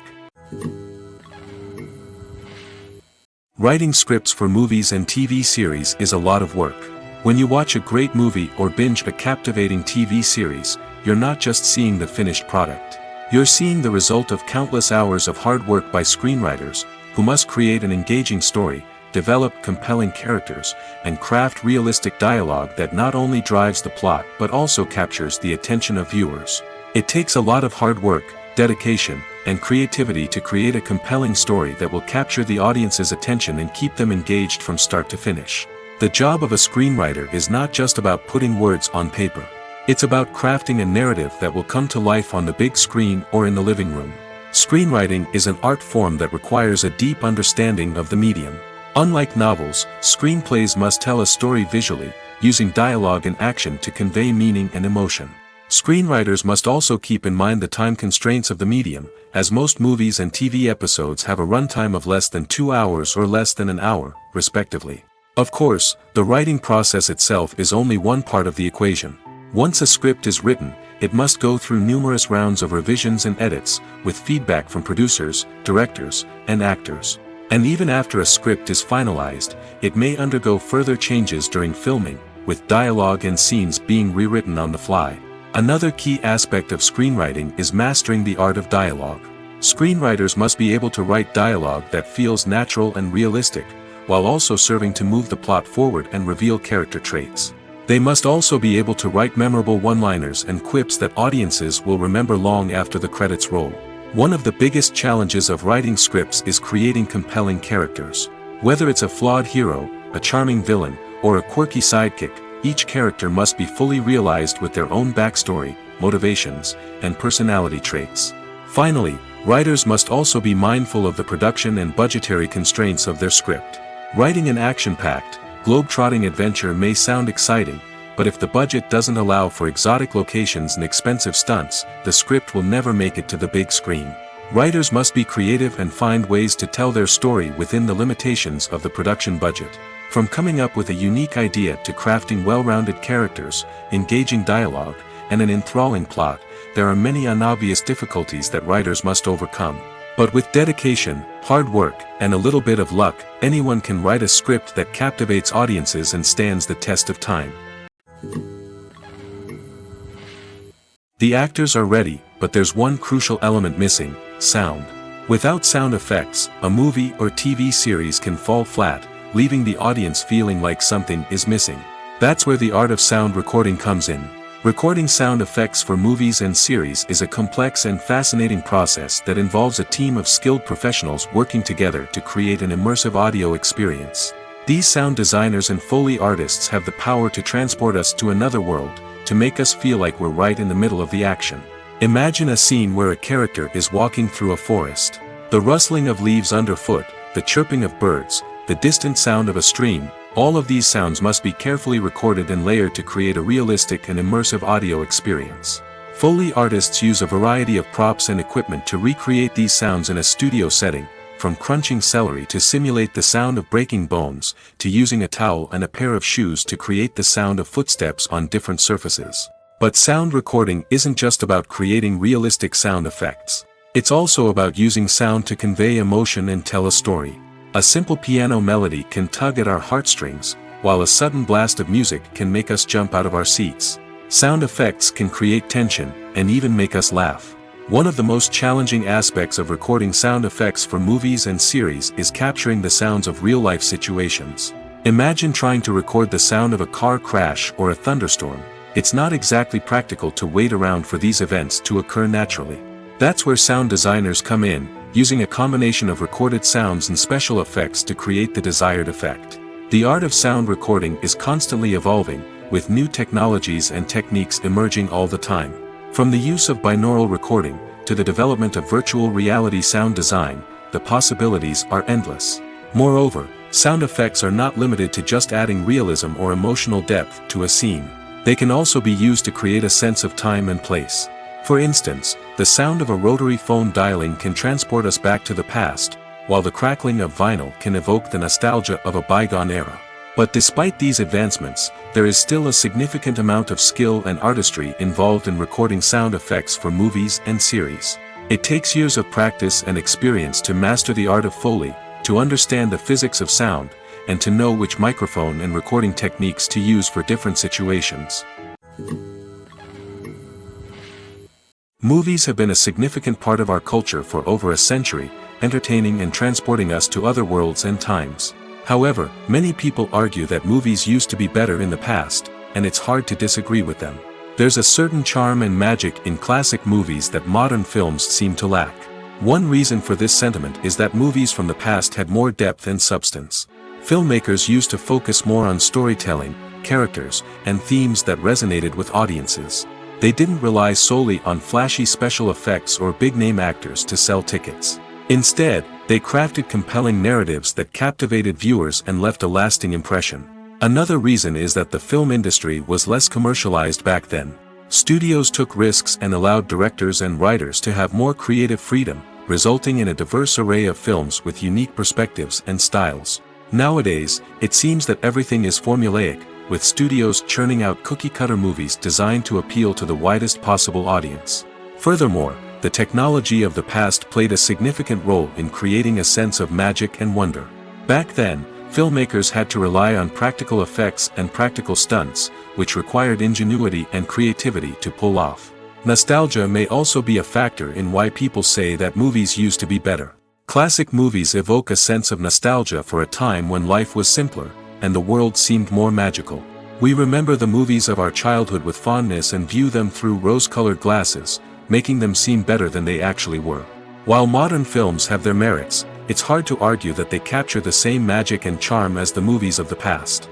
Writing scripts for movies and TV series is a lot of work. When you watch a great movie or binge a captivating TV series, you're not just seeing the finished product. You're seeing the result of countless hours of hard work by screenwriters, who must create an engaging story, develop compelling characters, and craft realistic dialogue that not only drives the plot but also captures the attention of viewers. It takes a lot of hard work, dedication, and creativity to create a compelling story that will capture the audience's attention and keep them engaged from start to finish. The job of a screenwriter is not just about putting words on paper. It's about crafting a narrative that will come to life on the big screen or in the living room. Screenwriting is an art form that requires a deep understanding of the medium. Unlike novels, screenplays must tell a story visually, using dialogue and action to convey meaning and emotion. Screenwriters must also keep in mind the time constraints of the medium, as most movies and TV episodes have a runtime of less than 2 hours or less than an hour, respectively. Of course, the writing process itself is only one part of the equation. Once a script is written, it must go through numerous rounds of revisions and edits, with feedback from producers, directors, and actors. And even after a script is finalized, it may undergo further changes during filming, with dialogue and scenes being rewritten on the fly. Another key aspect of screenwriting is mastering the art of dialogue. Screenwriters must be able to write dialogue that feels natural and realistic, while also serving to move the plot forward and reveal character traits. They must also be able to write memorable one-liners and quips that audiences will remember long after the credits roll. One of the biggest challenges of writing scripts is creating compelling characters. Whether it's a flawed hero, a charming villain, or a quirky sidekick, each character must be fully realized with their own backstory, motivations, and personality traits. Finally, writers must also be mindful of the production and budgetary constraints of their script. Writing an action-packed, globe-trotting adventure may sound exciting, but if the budget doesn't allow for exotic locations and expensive stunts, the script will never make it to the big screen. Writers must be creative and find ways to tell their story within the limitations of the production budget. From coming up with a unique idea to crafting well-rounded characters, engaging dialogue, and an enthralling plot, there are many unobvious difficulties that writers must overcome. But with dedication, hard work, and a little bit of luck, anyone can write a script that captivates audiences and stands the test of time. The actors are ready, but there's one crucial element missing: sound. Without sound effects, a movie or TV series can fall flat, leaving the audience feeling like something is missing. That's where the art of sound recording comes in. Recording sound effects for movies and series is a complex and fascinating process that involves a team of skilled professionals working together to create an immersive audio experience. These sound designers and Foley artists have the power to transport us to another world, to make us feel like we're right in the middle of the action. Imagine a scene where a character is walking through a forest. The rustling of leaves underfoot, the chirping of birds, the distant sound of a stream, all of these sounds must be carefully recorded and layered to create a realistic and immersive audio experience. Foley artists use a variety of props and equipment to recreate these sounds in a studio setting, from crunching celery to simulate the sound of breaking bones, to using a towel and a pair of shoes to create the sound of footsteps on different surfaces. But sound recording isn't just about creating realistic sound effects. It's also about using sound to convey emotion and tell a story. A simple piano melody can tug at our heartstrings, while a sudden blast of music can make us jump out of our seats. Sound effects can create tension, and even make us laugh. One of the most challenging aspects of recording sound effects for movies and series is capturing the sounds of real-life situations. Imagine trying to record the sound of a car crash or a thunderstorm. It's not exactly practical to wait around for these events to occur naturally. That's where sound designers come in, using a combination of recorded sounds and special effects to create the desired effect. The art of sound recording is constantly evolving, with new technologies and techniques emerging all the time. From the use of binaural recording, to the development of virtual reality sound design, the possibilities are endless. Moreover, sound effects are not limited to just adding realism or emotional depth to a scene. They can also be used to create a sense of time and place. For instance, the sound of a rotary phone dialing can transport us back to the past, while the crackling of vinyl can evoke the nostalgia of a bygone era. But despite these advancements, there is still a significant amount of skill and artistry involved in recording sound effects for movies and series. It takes years of practice and experience to master the art of Foley, to understand the physics of sound, and to know which microphone and recording techniques to use for different situations. Movies have been a significant part of our culture for over a century, entertaining and transporting us to other worlds and times. However, many people argue that movies used to be better in the past, and it's hard to disagree with them. There's a certain charm and magic in classic movies that modern films seem to lack. One reason for this sentiment is that movies from the past had more depth and substance. Filmmakers used to focus more on storytelling, characters, and themes that resonated with audiences. They didn't rely solely on flashy special effects or big-name actors to sell tickets. Instead, they crafted compelling narratives that captivated viewers and left a lasting impression. Another reason is that the film industry was less commercialized back then. Studios took risks and allowed directors and writers to have more creative freedom, resulting in a diverse array of films with unique perspectives and styles. Nowadays, it seems that everything is formulaic, with studios churning out cookie-cutter movies designed to appeal to the widest possible audience. Furthermore, the technology of the past played a significant role in creating a sense of magic and wonder. Back then, filmmakers had to rely on practical effects and practical stunts, which required ingenuity and creativity to pull off. Nostalgia may also be a factor in why people say that movies used to be better. Classic movies evoke a sense of nostalgia for a time when life was simpler, and the world seemed more magical. We remember the movies of our childhood with fondness and view them through rose-colored glasses, making them seem better than they actually were. While modern films have their merits, it's hard to argue that they capture the same magic and charm as the movies of the past.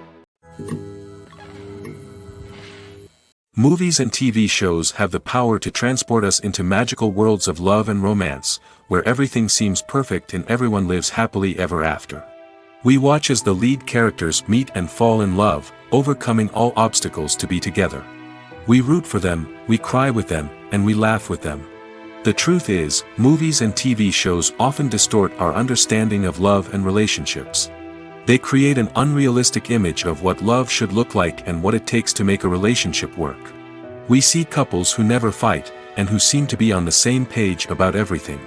Movies and TV shows have the power to transport us into magical worlds of love and romance, where everything seems perfect and everyone lives happily ever after. We watch as the lead characters meet and fall in love, overcoming all obstacles to be together. We root for them, we cry with them, and we laugh with them. The truth is, movies and TV shows often distort our understanding of love and relationships. They create an unrealistic image of what love should look like and what it takes to make a relationship work. We see couples who never fight, and who seem to be on the same page about everything.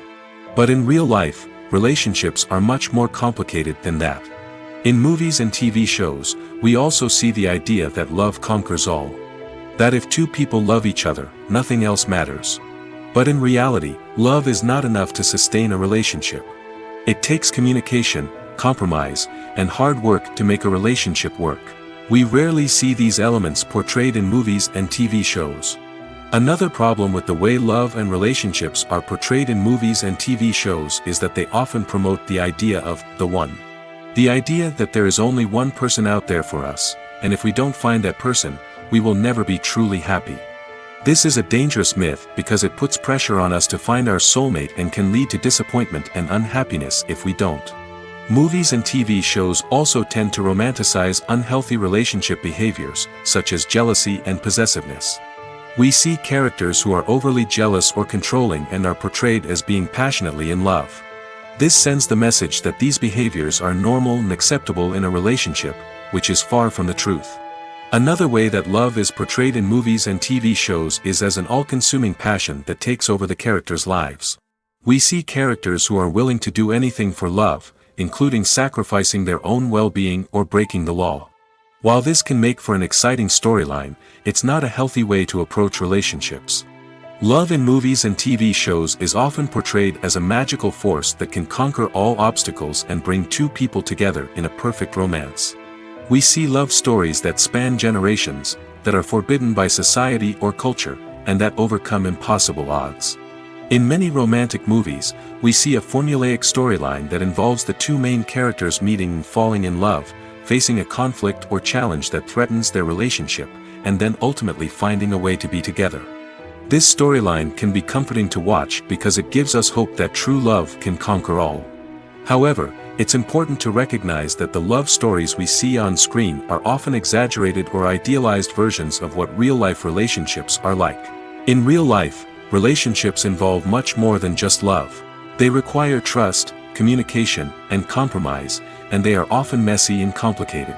But in real life, relationships are much more complicated than that. In movies and TV shows, we also see the idea that love conquers all. That if two people love each other, nothing else matters. But in reality, love is not enough to sustain a relationship. It takes communication, compromise, and hard work to make a relationship work. We rarely see these elements portrayed in movies and TV shows. Another problem with the way love and relationships are portrayed in movies and TV shows is that they often promote the idea of the one. The idea that there is only one person out there for us, and if we don't find that person, we will never be truly happy. This is a dangerous myth because it puts pressure on us to find our soulmate and can lead to disappointment and unhappiness if we don't. Movies and TV shows also tend to romanticize unhealthy relationship behaviors, such as jealousy and possessiveness. We see characters who are overly jealous or controlling and are portrayed as being passionately in love. This sends the message that these behaviors are normal and acceptable in a relationship, which is far from the truth. Another way that love is portrayed in movies and TV shows is as an all-consuming passion that takes over the characters' lives. We see characters who are willing to do anything for love, including sacrificing their own well-being or breaking the law. While this can make for an exciting storyline, it's not a healthy way to approach relationships. Love in movies and TV shows is often portrayed as a magical force that can conquer all obstacles and bring two people together in a perfect romance. We see love stories that span generations, that are forbidden by society or culture, and that overcome impossible odds. In many romantic movies, we see a formulaic storyline that involves the two main characters meeting and falling in love, facing a conflict or challenge that threatens their relationship, and then ultimately finding a way to be together. This storyline can be comforting to watch because it gives us hope that true love can conquer all. However, it's important to recognize that the love stories we see on screen are often exaggerated or idealized versions of what real-life relationships are like. In real life, relationships involve much more than just love. They require trust, communication, and compromise, and they are often messy and complicated.